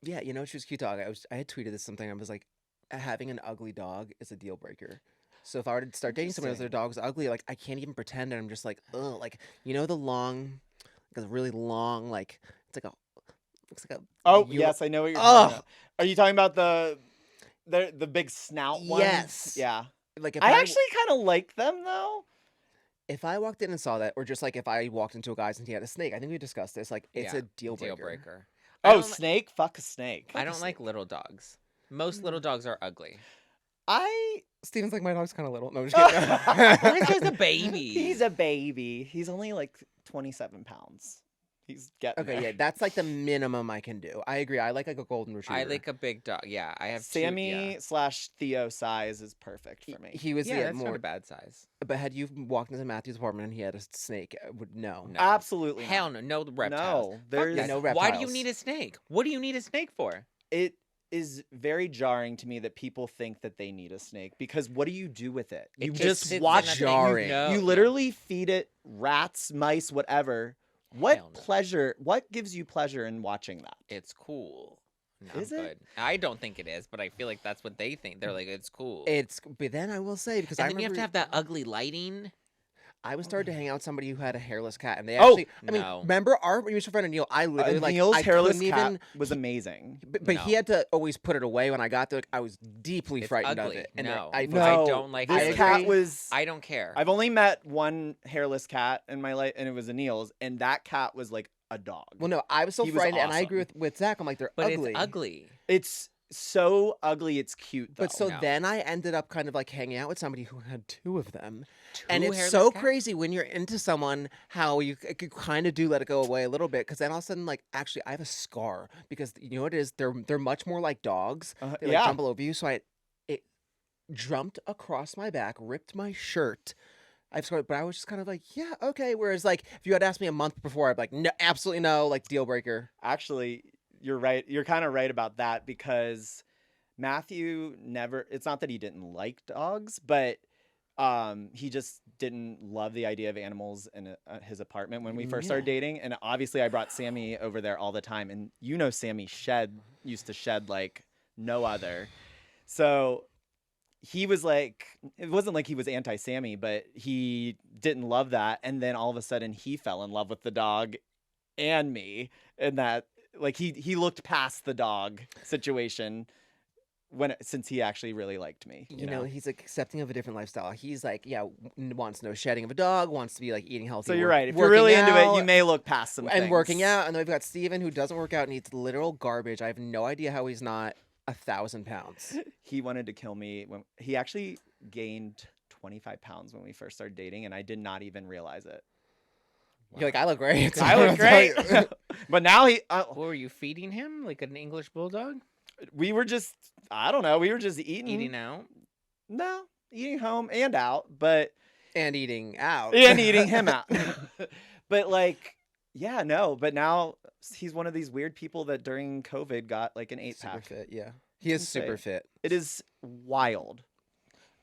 Speaker 1: yeah, she was a cute dog. I had tweeted this something. I was like, having an ugly dog is a deal breaker. So if I were to start dating someone else, their dog's ugly, like I can't even pretend, and I'm just like, ugh, like the long, like a really long, like it's like a, looks like a.
Speaker 2: Oh
Speaker 1: you-
Speaker 2: yes, I know what you're
Speaker 1: Ugh.
Speaker 2: talking about. Are you talking about the big snout ones?
Speaker 1: Yes.
Speaker 2: Yeah.
Speaker 1: Like if
Speaker 2: I actually kind of like them though.
Speaker 1: if I walked in and saw that, or just like if I walked into a guy's and he had a snake, I think we discussed this. Like it's
Speaker 3: Yeah,
Speaker 1: a deal breaker.
Speaker 3: I
Speaker 2: Oh,
Speaker 3: don't li-
Speaker 2: snake? Fuck a snake.
Speaker 3: I don't like little dogs. Most little dogs are ugly.
Speaker 1: Steven's like, my dog's kind of little. No, I'm just kidding.
Speaker 3: He's just a baby.
Speaker 2: He's a baby. He's only like 27 pounds. He's getting
Speaker 1: Okay,
Speaker 2: there.
Speaker 1: yeah, that's like the minimum I can do. I agree. I like a golden retriever.
Speaker 3: I like a big dog. Yeah, I have
Speaker 2: Sammy
Speaker 3: two, yeah.
Speaker 2: / Theo size is perfect for me.
Speaker 1: He was
Speaker 3: Yeah,
Speaker 1: yeah,
Speaker 3: that's not
Speaker 1: more.
Speaker 3: a bad size.
Speaker 1: But had you walked into Matthew's apartment and he had a snake, I would no.
Speaker 3: No.
Speaker 2: Absolutely
Speaker 3: Hell
Speaker 2: not.
Speaker 3: no, no reptiles.
Speaker 2: No,
Speaker 3: Fuck
Speaker 2: there's
Speaker 1: Yeah, no
Speaker 3: Why do you
Speaker 1: reptiles.
Speaker 3: need a snake? What do you need a snake for?
Speaker 2: It is very jarring to me that people think that they need a snake because what do you do with it?
Speaker 3: It
Speaker 2: You
Speaker 3: just
Speaker 2: just
Speaker 3: sits in
Speaker 2: watch
Speaker 3: a
Speaker 2: it.
Speaker 3: thing.
Speaker 1: jarring.
Speaker 2: You literally feed it rats, mice, whatever. What
Speaker 3: Hell no.
Speaker 2: pleasure? What gives you pleasure in watching that?
Speaker 3: It's cool. No,
Speaker 2: Is
Speaker 3: I'm
Speaker 2: it?
Speaker 3: good. I don't think it is, but I feel like that's what they think. They're like, it's cool.
Speaker 1: But then I will say because
Speaker 3: and
Speaker 1: I
Speaker 3: then you have
Speaker 1: remember
Speaker 3: to have that ugly lighting.
Speaker 1: I was started to hang out with somebody who had a hairless cat, and they
Speaker 2: Oh,
Speaker 1: actually. I mean,
Speaker 3: no.
Speaker 1: remember our mutual friend Neil? I literally like
Speaker 2: Neil's
Speaker 1: I
Speaker 2: hairless
Speaker 1: couldn't
Speaker 2: cat
Speaker 1: even.
Speaker 2: was amazing.
Speaker 1: But he
Speaker 3: No.
Speaker 1: had to always put it away when I got there. Like, I was deeply
Speaker 3: It's
Speaker 1: frightened
Speaker 3: ugly.
Speaker 1: of it. And
Speaker 3: No.
Speaker 1: I,
Speaker 2: No,
Speaker 3: don't like
Speaker 2: this
Speaker 3: hairless
Speaker 2: cat
Speaker 1: agree.
Speaker 2: was.
Speaker 3: I don't care.
Speaker 2: I've only met one hairless cat in my life, and it was a Neil's, and that cat was like a dog.
Speaker 1: Well, no, I was so
Speaker 2: He was
Speaker 1: frightened, and I agree
Speaker 2: awesome.
Speaker 1: with Zach. I'm like, they're
Speaker 3: but
Speaker 1: ugly.
Speaker 3: it's ugly.
Speaker 2: It's so ugly, it's cute though.
Speaker 1: But so
Speaker 3: No.
Speaker 1: then I ended up kind of like hanging out with somebody who had two of them.
Speaker 3: Two
Speaker 1: And it's
Speaker 3: hairless
Speaker 1: so
Speaker 3: cats?
Speaker 1: crazy when you're into someone how you could kind of do let it go away a little bit because then all of a sudden like actually I have a scar because you know what it is they're much more like dogs. They like
Speaker 2: yeah.
Speaker 1: jump all over you. So it jumped across my back, ripped my shirt. I've scored, but I was just kind of like, yeah, okay. Whereas like if you had asked me a month before, I'd be like, no, absolutely no, like deal breaker.
Speaker 2: Actually, you're right. You're kind of right about that because Matthew never. It's not that he didn't like dogs, but he just didn't love the idea of animals in his apartment when we first started dating. And obviously, I brought Sammy over there all the time, and Sammy used to shed like no other. So he was like, it wasn't like he was anti-Sammy, but he didn't love that. And then all of a sudden, he fell in love with the dog and me, and that like he looked past the dog situation since he actually really liked me.
Speaker 1: You know, he's like accepting of a different lifestyle. He's like, yeah, wants no shedding of a dog, wants to be like eating healthy.
Speaker 2: So you're right. If you're really into it, you may look past some
Speaker 1: and
Speaker 2: things.
Speaker 1: working out. And then we've got Steven who doesn't work out and eats literal garbage. I have no idea how he's not 1,000 pounds.
Speaker 2: He wanted to kill me when he actually gained 25 pounds when we first started dating, and I did not even realize it.
Speaker 1: You're like, I look great.
Speaker 2: I look great. But now
Speaker 3: What were you feeding him? Like an English bulldog?
Speaker 2: we were just, I don't know, we were just eating.
Speaker 3: Eating out?
Speaker 2: No, eating home and out, but
Speaker 1: and eating out.
Speaker 2: and eating him out. But like, yeah, no. But now he's one of these weird people that during COVID got like an 8-pack.
Speaker 1: Super fit, yeah. He is super
Speaker 2: insane.
Speaker 1: fit.
Speaker 2: It is wild.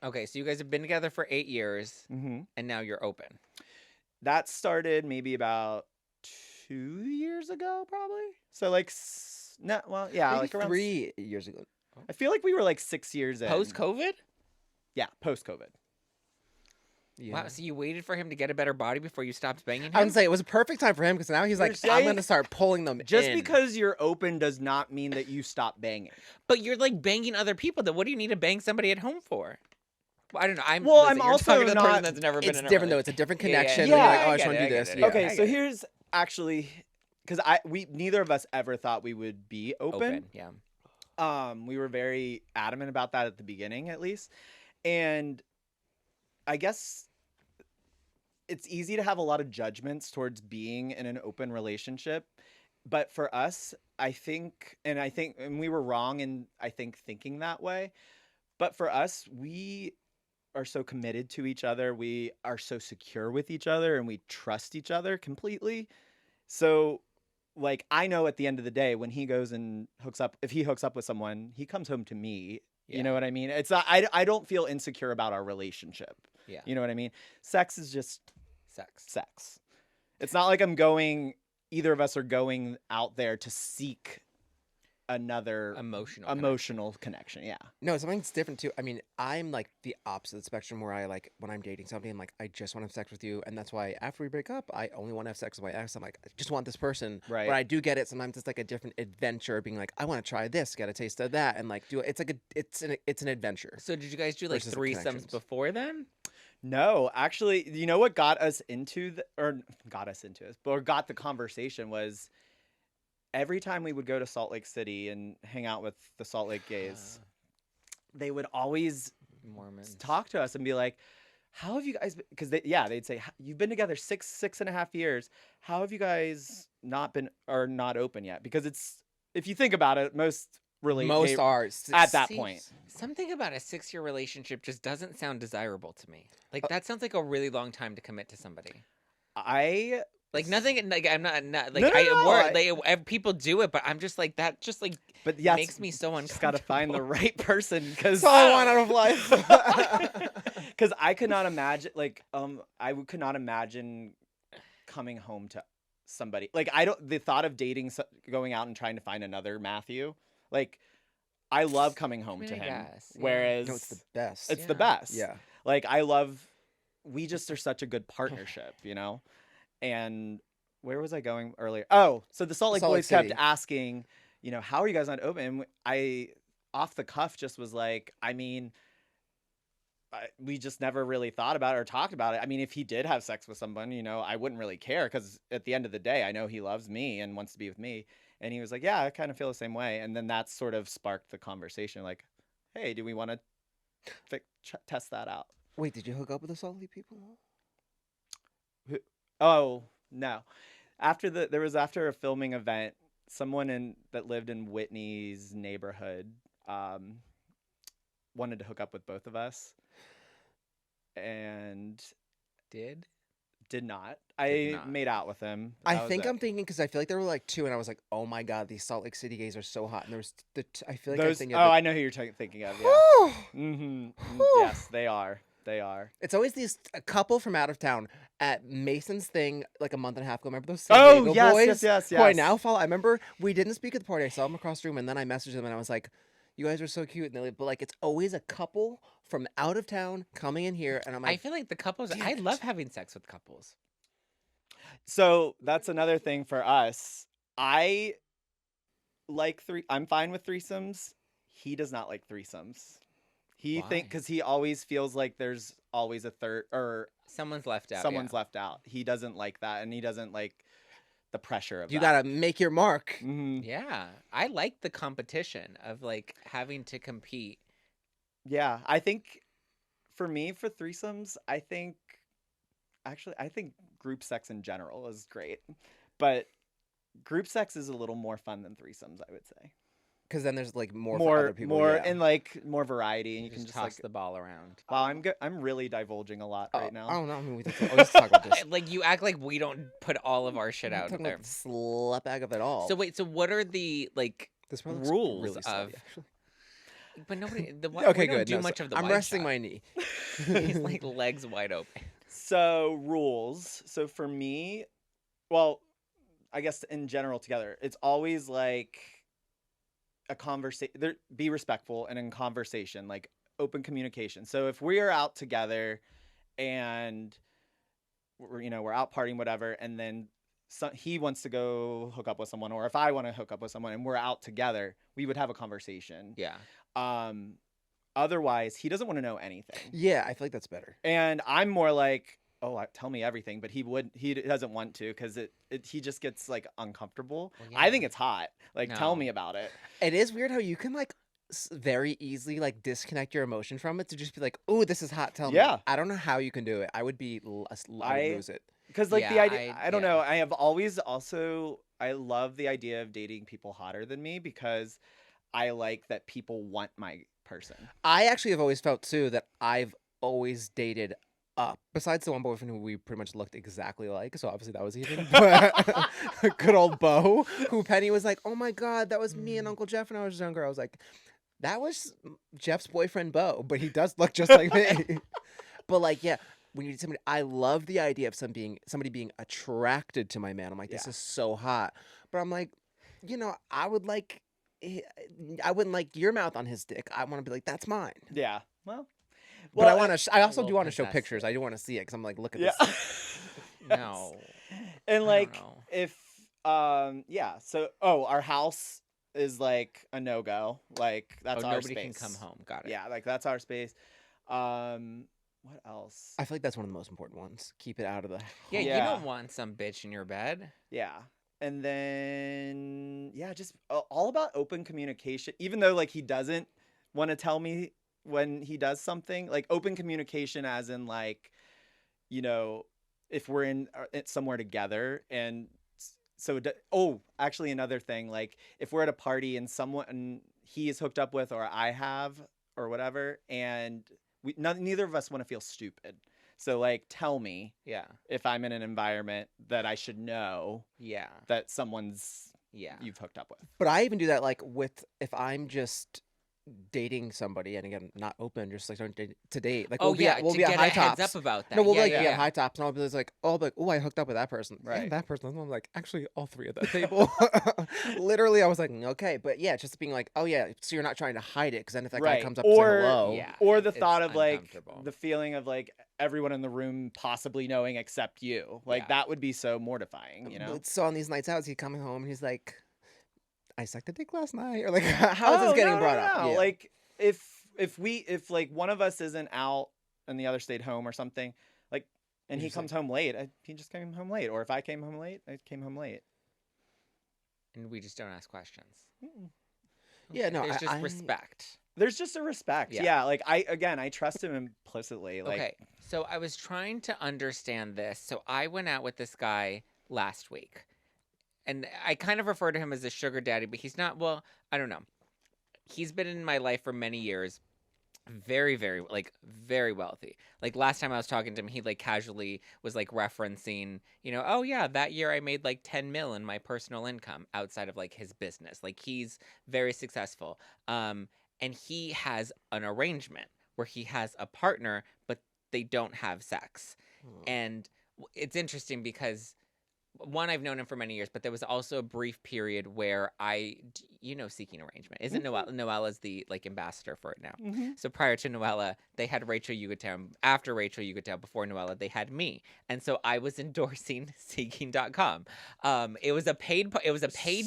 Speaker 3: Okay, so you guys have been together for 8 years,
Speaker 2: Mm-hmm.
Speaker 3: and now you're open.
Speaker 2: that started maybe about 2 years ago, probably. So like, no, well, yeah,
Speaker 1: Maybe
Speaker 2: like around.
Speaker 1: 3 years ago.
Speaker 2: I feel like we were like 6 years in.
Speaker 3: Post COVID?
Speaker 2: Yeah, post COVID.
Speaker 1: Yeah.
Speaker 3: Wow. So you waited for him to get a better body before you stopped banging him?
Speaker 1: I would say it was a perfect time for him because now he's
Speaker 2: You're
Speaker 1: like, I'm
Speaker 2: saying-
Speaker 1: going to start pulling them
Speaker 2: Just
Speaker 1: in.
Speaker 2: because you're open does not mean that you stop banging.
Speaker 3: But you're like banging other people. Then what do you need to bang somebody at home for? Well, I don't know.
Speaker 2: Well,
Speaker 3: listen,
Speaker 2: I'm
Speaker 3: you're
Speaker 2: also
Speaker 3: talking to the person
Speaker 2: not-
Speaker 3: that's never been
Speaker 1: It's
Speaker 3: in a
Speaker 1: different though.
Speaker 3: relationship.
Speaker 1: It's a different
Speaker 3: Yeah, yeah,
Speaker 1: connection.
Speaker 2: yeah.
Speaker 1: You're like,
Speaker 2: Yeah,
Speaker 1: oh, I
Speaker 3: I
Speaker 1: just
Speaker 3: get
Speaker 1: want
Speaker 3: it,
Speaker 1: to
Speaker 3: I
Speaker 1: do
Speaker 3: get
Speaker 1: this.
Speaker 3: it.
Speaker 1: Yeah.
Speaker 2: Okay,
Speaker 3: I
Speaker 2: so
Speaker 3: get it.
Speaker 2: here's actually because we neither of us ever thought we would be open.
Speaker 3: Yeah.
Speaker 2: We were very adamant about that at the beginning, at least, and I guess it's easy to have a lot of judgments towards being in an open relationship, but for us, I think, and we were wrong in thinking that way, but for us, we are so committed to each other, we are so secure with each other, and we trust each other completely. So, like, I know at the end of the day when he goes and if he hooks up with someone, he comes home to me.
Speaker 3: Yeah.
Speaker 2: You know what I mean? It's not, I don't feel insecure about our relationship.
Speaker 3: Yeah.
Speaker 2: You know what I mean? Sex is just
Speaker 3: Sex.
Speaker 2: sex. It's not like either of us are going out there to seek another
Speaker 3: Emotional
Speaker 2: connection. Yeah.
Speaker 1: No, something's different too. I mean, I'm like the opposite of the spectrum where I like when I'm dating somebody, I'm like, I just want to have sex with you. And that's why after we break up, I only want to have sex with my ex. I'm like, I just want this person.
Speaker 2: Right.
Speaker 1: But I do get it. Sometimes it's like a different adventure being like, I want to try this, get a taste of that. And like, it's like it's an adventure.
Speaker 3: So did you guys do like
Speaker 1: Versus the
Speaker 3: threesomes
Speaker 1: connections.
Speaker 3: before then?
Speaker 2: No, actually, you know what got us into got the conversation was every time we would go to Salt Lake City and hang out with the Salt Lake gays, they would always
Speaker 3: Mormons.
Speaker 2: talk to us and be like, how have you guys, because they'd say, you've been together 6.5 years. How have you guys not open yet? Because if you think about it, most
Speaker 1: are
Speaker 2: at that
Speaker 3: See,
Speaker 2: point.
Speaker 3: Something about a 6-year relationship just doesn't sound desirable to me. Like that sounds like a really long time to commit to somebody. Like nothing. Like I'm not like people do it, but I'm just like that. Just like
Speaker 2: But yeah,
Speaker 3: makes me so uncomfortable.
Speaker 2: just gotta find the right person because
Speaker 1: That's all I want out of life.
Speaker 2: because I could not imagine could not imagine coming home to somebody like the thought of dating going out and trying to find another Matthew, like I love coming home to
Speaker 3: I
Speaker 2: him,
Speaker 3: guess, yeah.
Speaker 2: whereas
Speaker 1: No, it's the best.
Speaker 2: it's the
Speaker 3: Yeah.
Speaker 2: best.
Speaker 1: Yeah.
Speaker 2: Like we just are such a good partnership, you know. And where was I going earlier? Oh, so the Salt Lake
Speaker 1: Salt Lake
Speaker 2: boys kept
Speaker 1: City.
Speaker 2: asking, how are you guys not open? And I, off the cuff, just was like, I mean, we just never really thought about it or talked about it. I mean, if he did have sex with someone, I wouldn't really care because at the end of the day, I know he loves me and wants to be with me. And he was like, yeah, I kind of feel the same way. And then that sort of sparked the conversation like, hey, do we want to test that out?
Speaker 1: Wait, did you hook up with the Salt Lake people?
Speaker 2: Oh, no. After a filming event, someone that lived in Whitney's neighborhood wanted to hook up with both of us and
Speaker 3: Did
Speaker 2: not.
Speaker 3: Did not.
Speaker 2: Made out with him.
Speaker 1: I
Speaker 2: That was
Speaker 1: think
Speaker 2: it.
Speaker 1: I'm thinking because I feel like there were like two, and I was like, oh my god, these Salt Lake City gays are so hot. And there was I feel like I'm
Speaker 2: Those.
Speaker 1: thinking
Speaker 2: Oh,
Speaker 1: of
Speaker 2: I know who you're thinking of. Yeah.
Speaker 1: Whew.
Speaker 2: Mm-hmm.
Speaker 1: Whew.
Speaker 2: Yes, they are. They are.
Speaker 1: It's always a couple from out of town at Mason's thing like a month and a half ago. Remember those
Speaker 2: Oh,
Speaker 1: San Diego
Speaker 2: yes,
Speaker 1: boys?
Speaker 2: yes.
Speaker 1: Who I now follow. I remember we didn't speak at the party. I saw them across the room, and then I messaged them, and I was like, "You guys are so cute." And but like, it's always a couple from out of town coming in here, and I'm
Speaker 3: I
Speaker 1: like,
Speaker 3: feel like the couples.
Speaker 1: damn
Speaker 3: I
Speaker 1: it.
Speaker 3: love having sex with couples.
Speaker 2: So that's another thing for us. I'm fine with threesomes. He does not like threesomes.
Speaker 3: Why?
Speaker 2: Because he always feels like there's always a third or
Speaker 3: Someone's left out.
Speaker 2: someone's left out. He doesn't like that, and he doesn't like the pressure of
Speaker 1: you
Speaker 2: that.
Speaker 1: gotta make your mark.
Speaker 2: Mhm.
Speaker 3: Yeah, I like the competition of like having to compete.
Speaker 2: Yeah, I think for me for threesomes, I think group sex in general is great, but group sex is a little more fun than threesomes, I would say.
Speaker 1: Because then there's like more for other people. yeah.
Speaker 2: and like more variety, and
Speaker 3: You
Speaker 2: you can
Speaker 3: just
Speaker 2: just
Speaker 3: toss
Speaker 2: like.
Speaker 3: the ball around.
Speaker 2: Wow, I'm really divulging a lot right now.
Speaker 1: I don't know. I mean, we always talk about this.
Speaker 3: Like you act like we don't put all of our shit
Speaker 1: I'm
Speaker 3: out
Speaker 1: talking
Speaker 3: there.
Speaker 1: about the slut bag of it all.
Speaker 3: So wait, so what are the like
Speaker 1: this one looks
Speaker 3: rules
Speaker 1: really slutty,
Speaker 3: of?
Speaker 1: actually.
Speaker 3: But nobody.
Speaker 1: Okay,
Speaker 3: we don't
Speaker 1: good.
Speaker 3: do
Speaker 1: No,
Speaker 3: much of the.
Speaker 1: I'm
Speaker 3: wide
Speaker 1: resting
Speaker 3: shot.
Speaker 1: my knee.
Speaker 3: He's like legs wide open.
Speaker 2: So rules. So for me, well, I guess in general together, it's always like a conversation. Be respectful and in conversation, like open communication. So if we are out together and we're out partying, whatever, and then he wants to go hook up with someone, or if I want to hook up with someone and we're out together, we would have a conversation.
Speaker 3: Yeah.
Speaker 2: Otherwise, he doesn't want to know anything.
Speaker 1: Yeah, I feel like that's better.
Speaker 2: And I'm more like, oh, tell me everything, but he doesn't want to because he just gets like uncomfortable.
Speaker 3: Well,
Speaker 2: I think it's hot. Like, tell
Speaker 3: No.
Speaker 2: me about it.
Speaker 1: It is weird how you can like very easily like disconnect your emotion from it to just be like, oh, this is hot. Tell me.
Speaker 2: Yeah.
Speaker 1: I don't know how you can do it. I would be, I would lose it.
Speaker 2: Because like the
Speaker 3: Yeah,
Speaker 2: idea, I don't
Speaker 3: yeah.
Speaker 2: know. I have always also, I love the idea of dating people hotter than me because I like that people want my person.
Speaker 1: I actually have always felt too that I've always dated up. Besides the one boyfriend who we pretty much looked exactly like, so obviously that was even. But good old Bo, who Penny was like, "Oh my God, that was me and Uncle Jeff when I was younger." I was like, "That was Jeff's boyfriend, Bo, but he does look just like me." But like, yeah, when you date somebody, I love the idea of somebody being attracted to my man. I'm like, this is so hot. But I'm like, I wouldn't like your mouth on his dick. I want to be like, that's mine.
Speaker 2: Yeah. Well,
Speaker 1: But I also do
Speaker 3: little
Speaker 1: want to show
Speaker 3: possessive.
Speaker 1: pictures. I do want to see it because I'm like, look at
Speaker 2: yeah.
Speaker 1: this.
Speaker 3: No.
Speaker 2: And
Speaker 3: I
Speaker 2: like,
Speaker 3: don't know.
Speaker 2: if so our house is like a no-go. Like that's our
Speaker 3: nobody
Speaker 2: space.
Speaker 3: can come home. Got it.
Speaker 2: Yeah, like that's our space. What else?
Speaker 1: I feel like that's one of the most important ones. Keep it out of the.
Speaker 3: Yeah,
Speaker 2: Yeah.
Speaker 3: you don't want some bitch in your bed.
Speaker 2: Yeah. And then just all about open communication. Even though like he doesn't want to tell me when he does something, like open communication as in like, if we're in somewhere together and actually another thing, like if we're at a party and someone he is hooked up with or I have or whatever, and neither of us want to feel stupid. So like tell me
Speaker 3: Yeah.
Speaker 2: if I'm in an environment that I should know
Speaker 3: Yeah.
Speaker 2: that someone's
Speaker 3: Yeah.
Speaker 2: you've hooked up with.
Speaker 1: But I even do that like if I'm just dating somebody, and again, not open, just like to date. Like we'll be at
Speaker 3: to get
Speaker 1: high
Speaker 3: a heads
Speaker 1: tops.
Speaker 3: up about that.
Speaker 1: No, we'll
Speaker 3: yeah,
Speaker 1: like
Speaker 3: yeah,
Speaker 1: be
Speaker 3: yeah.
Speaker 1: at high tops, and I'll be like, oh, I hooked up with that person,
Speaker 2: Right.
Speaker 1: And that person. And I'm like, actually, all three at that table. Literally, I was like, okay, but yeah, just being like, oh yeah, so you're not trying to hide it, because then if that guy
Speaker 2: Right.
Speaker 1: comes up and say hello,
Speaker 3: Yeah.
Speaker 2: Or the
Speaker 3: it's
Speaker 2: thought of like
Speaker 3: uncomfortable.
Speaker 2: the feeling of like everyone in the room possibly knowing except you. Like
Speaker 3: Yeah.
Speaker 2: that would be so mortifying,
Speaker 1: So on these nights out, he's coming home and he's like, I sucked a dick last night, or like, how is this getting brought up?
Speaker 2: No.
Speaker 1: Yeah.
Speaker 2: Like if like one of us isn't out and the other stayed home or something, like, and he
Speaker 1: Just
Speaker 2: comes home late, he just came home late. Or if I came home late, I came home late.
Speaker 3: And we just don't ask questions.
Speaker 1: Yeah, no,
Speaker 3: There's just
Speaker 1: I-
Speaker 3: respect.
Speaker 2: There's just a respect.
Speaker 3: Yeah.
Speaker 2: Yeah. Like I trust him implicitly. Like,
Speaker 3: Okay, so I was trying to understand this. So I went out with this guy last week, and I kind of refer to him as a sugar daddy, but he's not. Well, I don't know. He's been in my life for many years. Very, very, very wealthy. Like last time I was talking to him, he like casually was like referencing, oh yeah, that year I made like 10 mil in my personal income outside of like his business. Like he's very successful. And he has an arrangement where he has a partner, but they don't have sex. And it's interesting because one, I've known him for many years, but there was also a brief period where Seeking Arrangement. Isn't Noella's the like ambassador for it now?
Speaker 2: Mhm.
Speaker 3: So prior to Noella, they had Rachel Yucatán. After Rachel Yucatán, before Noella, they had me. And so I was endorsing Seeking.com. It was a paid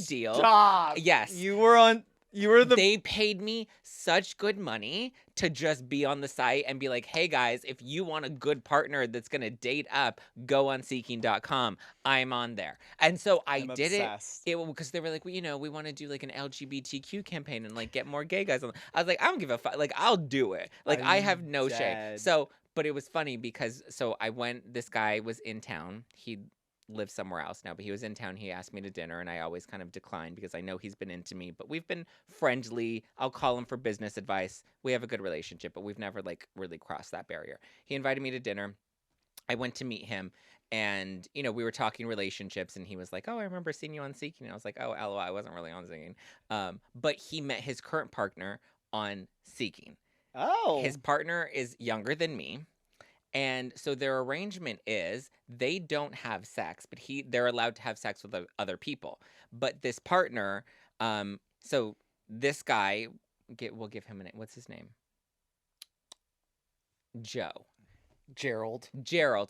Speaker 3: deal.
Speaker 2: Stop.
Speaker 3: Yes.
Speaker 2: You were the
Speaker 3: They paid me such good money to just be on the site and be like, hey guys, if you want a good partner that's going to date up, go on Seeking.com. I'm on there. And so I
Speaker 2: I'm
Speaker 3: did
Speaker 2: obsessed.
Speaker 3: it because they were like, well, we want to do like an LGBTQ campaign and like get more gay guys on. I was like, I don't give a fuck. Like, I'll do it. Like, I have
Speaker 2: I'm
Speaker 3: no shame.
Speaker 2: dead.
Speaker 3: So, but it was funny because, this guy was in town. He live somewhere else now, but he was in town. He asked me to dinner, and I always kind of declined because I know he's been into me, but we've been friendly. I'll call him for business advice. We have a good relationship, but we've never like really crossed that barrier. He invited me to dinner. I went to meet him, and we were talking relationships, and he was like, oh, I remember seeing you on Seeking. And I was like, oh, LOL, I wasn't really on Seeking. But he met his current partner on Seeking.
Speaker 2: Oh.
Speaker 3: His partner is younger than me. And so their arrangement is they don't have sex, but they're allowed to have sex with other people. But this partner, so this guy, we'll give him a name. What's his name? Joe.
Speaker 1: Gerald.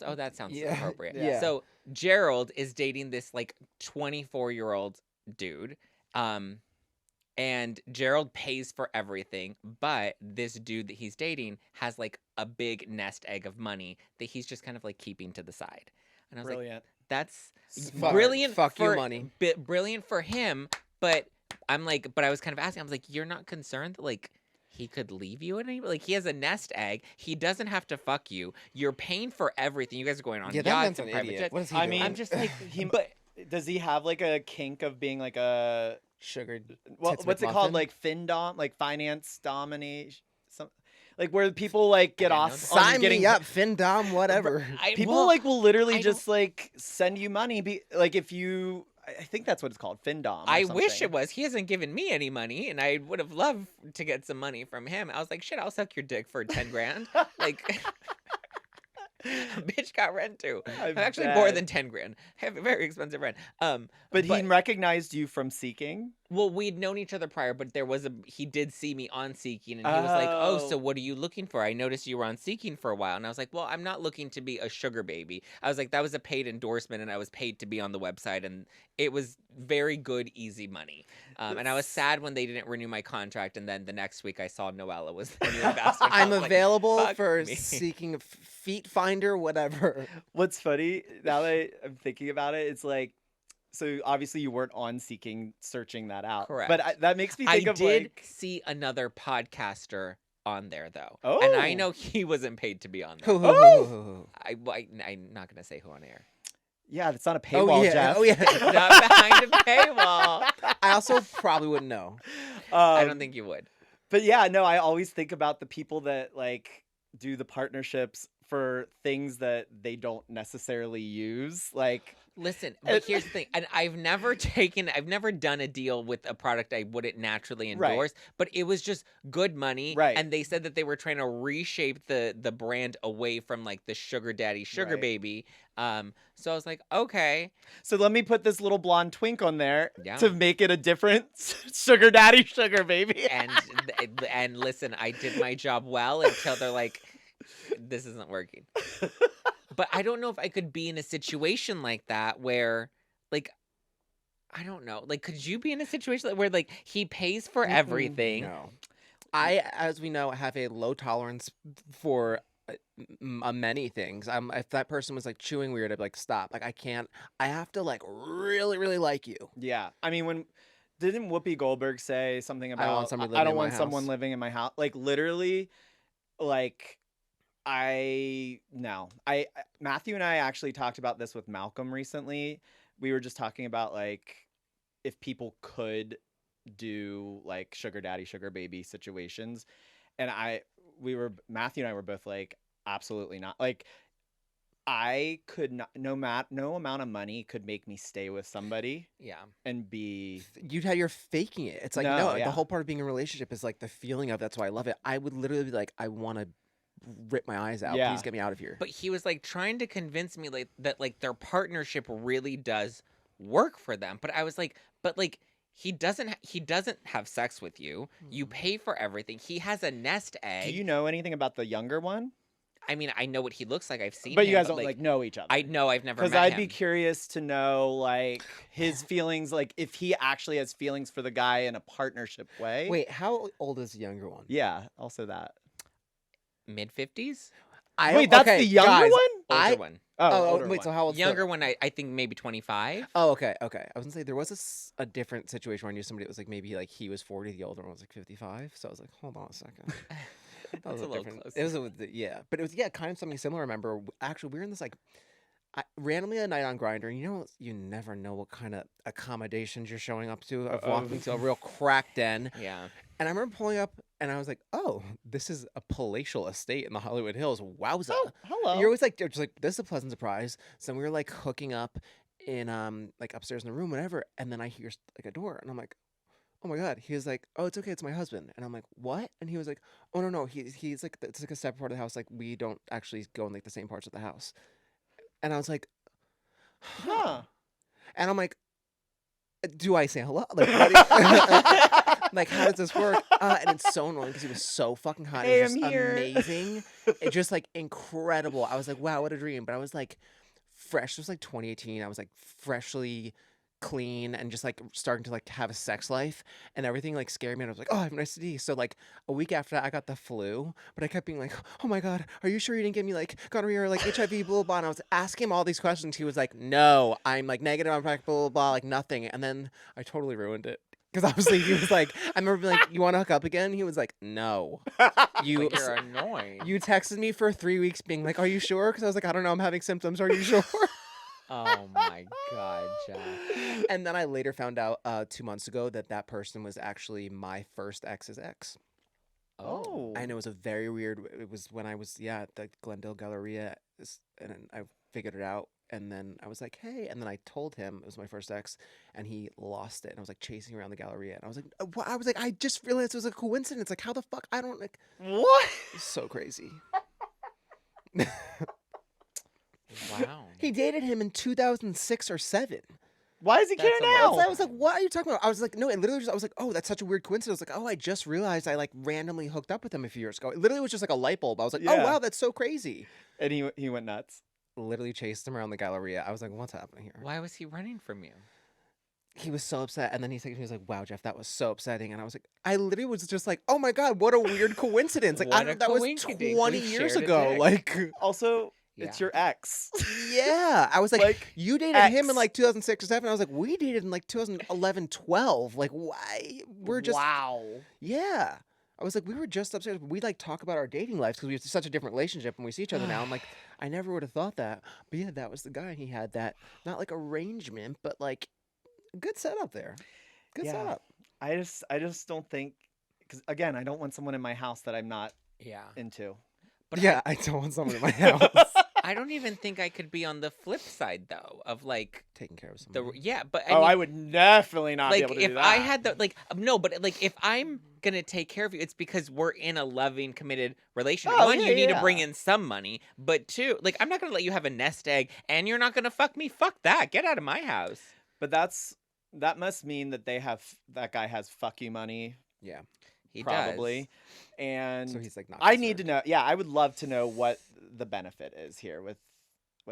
Speaker 3: Oh, that sounds
Speaker 1: Yeah.
Speaker 3: appropriate.
Speaker 1: Yeah.
Speaker 3: So Gerald is dating this like 24-year-old dude. And Gerald pays for everything, but this dude that he's dating has like a big nest egg of money that he's just kind of like keeping to the side. And I was
Speaker 2: Brilliant.
Speaker 3: like, that's
Speaker 1: Fuck-
Speaker 3: brilliant.
Speaker 1: fuck you,
Speaker 3: for,
Speaker 1: money.
Speaker 3: Brilliant for him, but I was kind of asking, I was like, you're not concerned that like he could leave you at any, like he has a nest egg. He doesn't have to fuck you. You're paying for everything. You guys are going on
Speaker 1: Yeah, that
Speaker 3: yachts
Speaker 1: man's
Speaker 3: and
Speaker 1: an
Speaker 3: private
Speaker 1: idiot.
Speaker 3: jets.
Speaker 1: What is he
Speaker 2: I
Speaker 1: doing?
Speaker 2: mean,
Speaker 3: I'm just like,
Speaker 2: But does he have like a kink of being like a
Speaker 1: Sugar.
Speaker 2: what's it called?
Speaker 1: McMuffin?
Speaker 2: Like FinDom, like finance domination, some like where people like get
Speaker 3: I
Speaker 2: off
Speaker 3: don't know.
Speaker 2: on
Speaker 1: Sign
Speaker 2: getting
Speaker 1: me up, FinDom, whatever.
Speaker 2: People like will literally
Speaker 3: I
Speaker 2: just like send you money. Like if you, I think that's what it's called, FinDom. Or
Speaker 3: I wish
Speaker 2: something.
Speaker 3: it was. He hasn't given me any money, and I would have loved to get some money from him. I was like, shit, I'll suck your dick for 10 grand. Like, bitch got rent too. Actually, more than 10 grand. I have a very expensive rent.
Speaker 2: But he recognized you from Seeking.
Speaker 3: Well, we'd known each other prior, but he did see me on Seeking, and he was like, oh, so what are you looking for? I noticed you were on Seeking for a while. And I was like, well, I'm not looking to be a sugar baby. I was like, that was a paid endorsement, and I was paid to be on the website, and it was very good, easy money. And I was sad when they didn't renew my contract, and then the next week I saw Noella was the new ambassador.
Speaker 1: I'm
Speaker 3: I was like,
Speaker 1: available
Speaker 3: fuck
Speaker 1: for
Speaker 3: me.
Speaker 1: seeking feet finder, whatever.
Speaker 2: What's funny now that I'm thinking about it, it's like, so obviously you weren't on Seeking searching that out.
Speaker 3: Correct.
Speaker 2: But that makes me think
Speaker 3: I
Speaker 2: of
Speaker 3: did
Speaker 2: like,
Speaker 3: see another podcaster on there though,
Speaker 2: oh,
Speaker 3: and I know he wasn't paid to be on there.
Speaker 1: Oh!
Speaker 3: I'm not gonna say who on air.
Speaker 2: yeah, it's not a paywall,
Speaker 1: yeah.
Speaker 2: Jeff.
Speaker 1: Oh yeah.
Speaker 3: Not behind a paywall.
Speaker 1: I also probably wouldn't know.
Speaker 3: I don't think you would.
Speaker 2: But yeah, no, I always think about the people that like do the partnerships for things that they don't necessarily use. Like,
Speaker 3: Listen, but here's the thing, and I've never done a deal with a product I wouldn't naturally endorse, but it was just good money,
Speaker 2: Right.
Speaker 3: and they said that they were trying to reshape the brand away from like the sugar daddy, sugar
Speaker 2: Right.
Speaker 3: baby. So I was like, okay,
Speaker 2: so let me put this little blonde twink on there
Speaker 3: Yeah.
Speaker 2: to make it a different sugar daddy, sugar baby.
Speaker 3: and listen, I did my job well until they're like, this isn't working. But I don't know if I could be in a situation like that where, like, I don't know. Like, could you be in a situation where, like, he pays for everything?
Speaker 1: No. I, as we know, have a low tolerance for many things. If that person was like chewing weird, I'd be like, stop. Like, I can't. I have to like really, really like you.
Speaker 2: Yeah, I mean, didn't Whoopi Goldberg say something about
Speaker 1: I don't want somebody
Speaker 2: I
Speaker 1: living
Speaker 2: don't
Speaker 1: in my
Speaker 2: want someone
Speaker 1: house.
Speaker 2: living in my house? Like literally, like Matthew and I actually talked about this with Malcolm recently. We were just talking about like if people could do like sugar daddy, sugar baby situations, and Matthew and I were both like, absolutely not. Like, I could not. No amount of money could make me stay with somebody
Speaker 3: Yeah.
Speaker 2: and be.
Speaker 1: You're faking it. It's like,
Speaker 2: No,
Speaker 1: no,
Speaker 2: yeah.
Speaker 1: the whole part of being in a relationship is like the feeling of that's why I love it. I would literally be like, I want to rip my eyes out.
Speaker 2: Yeah.
Speaker 1: Please get me out of here.
Speaker 3: But he was like trying to convince me like that like their partnership really does work for them. But I was like, but like he doesn't have sex with you. You pay for everything. He has a nest egg.
Speaker 2: Do you know anything about the younger one?
Speaker 3: I mean, I know what he looks like. I've seen
Speaker 2: But
Speaker 3: him,
Speaker 2: you guys don't like know each other.
Speaker 3: I know I've never met
Speaker 2: Because I'd
Speaker 3: him.
Speaker 2: be curious to know like his feelings, like if he actually has feelings for the guy in a partnership way.
Speaker 1: Wait, how old is the younger one?
Speaker 2: Yeah, also that.
Speaker 3: Mid-50s?
Speaker 2: Wait, that's the younger
Speaker 1: guys,
Speaker 2: one?
Speaker 3: Older one.
Speaker 2: Older
Speaker 1: wait,
Speaker 2: one.
Speaker 1: so how old's
Speaker 3: Younger one, I think maybe 25.
Speaker 1: Oh, okay. I was gonna say there was a different situation where I knew somebody that was like maybe like he was 40, the older one was like 55. So I was like, hold on a second. That was
Speaker 3: That's a little
Speaker 1: different.
Speaker 3: close.
Speaker 1: It was yeah, but it was kind of something similar. I remember actually we were in this like randomly a night on Grindr, and you never know what kind of accommodations you're showing up to of walking to a real crack den.
Speaker 3: Yeah.
Speaker 1: And I remember pulling up, and I was like, oh, this is a palatial estate in the Hollywood Hills. Wowza!
Speaker 2: Oh, hello.
Speaker 1: You're always like, just like this is a pleasant surprise. So we were like hooking up in like upstairs in the room, whatever, and then I hear like a door, and I'm like, oh my God. He was like, oh, it's okay. It's my husband. And I'm like, what? And he was like, oh, no. He's like, it's like a separate part of the house. Like, we don't actually go in like the same parts of the house. And I was like, huh.
Speaker 2: Huh.
Speaker 1: And I'm like, do I say hello? Like, what do you, like, how does this work? And it's so annoying because he was so fucking hot.
Speaker 2: Hey,
Speaker 1: It was
Speaker 2: I'm
Speaker 1: just
Speaker 2: here.
Speaker 1: amazing. It just like incredible. I was like, wow, what a dream. But I was like fresh. It was like 2018. I was like freshly clean and just like starting to like have a sex life, and everything like scared me, and I was like, oh, I have an STD. So like a week after that I got the flu, but I kept being like, oh my God, are you sure you didn't get me like gonorrhea or like HIV, blah blah blah. And I was asking him all these questions. He was like, no, I'm like negative, I'm blah blah blah, like nothing. And then I totally ruined it because obviously he was like, I remember being like, you want to hook up again? He was like, no. You
Speaker 3: Like, you're annoying.
Speaker 1: you texted me for 3 weeks being like, are you sure? Because I was like, I don't know, I'm having symptoms, are you sure?
Speaker 3: Oh my God, Jack.
Speaker 1: And then I later found out 2 months ago that that person was actually my first ex's ex.
Speaker 2: Oh.
Speaker 1: And it was a very weird. It was when I was at the Glendale Galleria, and then I figured it out. And then I was like, hey, and then I told him it was my first ex, and he lost it. And I was like chasing around the Galleria, and I was like, what? I was like, I just realized it was a coincidence. Like, how the fuck? I don't like.
Speaker 2: What?
Speaker 1: It's so crazy.
Speaker 3: Wow.
Speaker 1: He dated him in 2006 or 7.
Speaker 2: Why does he care
Speaker 3: That's a
Speaker 2: now?
Speaker 3: lot.
Speaker 1: I was like, what are you talking about? I was like, no, it literally just, I was like, oh, that's such a weird coincidence. I was like, oh, I just realized I like randomly hooked up with him a few years ago. It literally was just like a light bulb. I was like, oh,
Speaker 2: Yeah.
Speaker 1: wow, that's so crazy.
Speaker 2: And he went nuts.
Speaker 1: Literally chased him around the Galleria. I was like, what's happening here?
Speaker 3: Why was he running from you?
Speaker 1: He was so upset. And then he was like, wow, Jeff, that was so upsetting. And I was like, I literally was just like, oh my God, what a weird coincidence. Like,
Speaker 3: What a
Speaker 1: that was
Speaker 3: coinkydink.
Speaker 1: 20
Speaker 3: We
Speaker 1: years
Speaker 3: shared a
Speaker 1: ago.
Speaker 3: dick.
Speaker 1: Like,
Speaker 2: Also, it's
Speaker 3: Yeah.
Speaker 2: your ex.
Speaker 1: yeah. I was like,
Speaker 2: Like,
Speaker 1: you dated him in
Speaker 2: ex.
Speaker 1: like 2006 or 7. I was like, we dated in like 2011, 12. Like, why? We're just.
Speaker 2: Wow.
Speaker 1: Yeah. I was like, we were just upstairs. We like talk about our dating lives because we have such a different relationship when we see each other now. I'm like, I never would have thought that. But yeah, that was the guy. He had that, not like arrangement, but like good setup there. Good
Speaker 2: Yeah.
Speaker 1: setup.
Speaker 2: I just don't think, because again, I don't want someone in my house that I'm not
Speaker 3: Yeah.
Speaker 2: into.
Speaker 3: But
Speaker 1: Yeah, I don't want someone in my house
Speaker 3: I don't even think I could be on the flip side though of like
Speaker 1: taking care of
Speaker 3: the
Speaker 1: someone.
Speaker 3: yeah, but
Speaker 2: Oh, I would definitely not be
Speaker 3: like
Speaker 2: able to do
Speaker 3: if
Speaker 2: that.
Speaker 3: I had the like no, but like if I'm gonna take care of you, it's because we're in a loving, committed relationship.
Speaker 2: Oh,
Speaker 3: One,
Speaker 2: yeah,
Speaker 3: you need
Speaker 2: yeah.
Speaker 3: to bring in some money, but two, like I'm not gonna let you have a nest egg, and you're not gonna fuck me. Fuck that. Get out of my house.
Speaker 2: But that must mean that that guy has fuck you money,
Speaker 1: Yeah.
Speaker 3: He
Speaker 2: probably.
Speaker 3: does.
Speaker 2: And
Speaker 1: So he's like, not
Speaker 2: I need to
Speaker 1: concerned.
Speaker 2: know. Yeah, I would love to know what the benefit is here with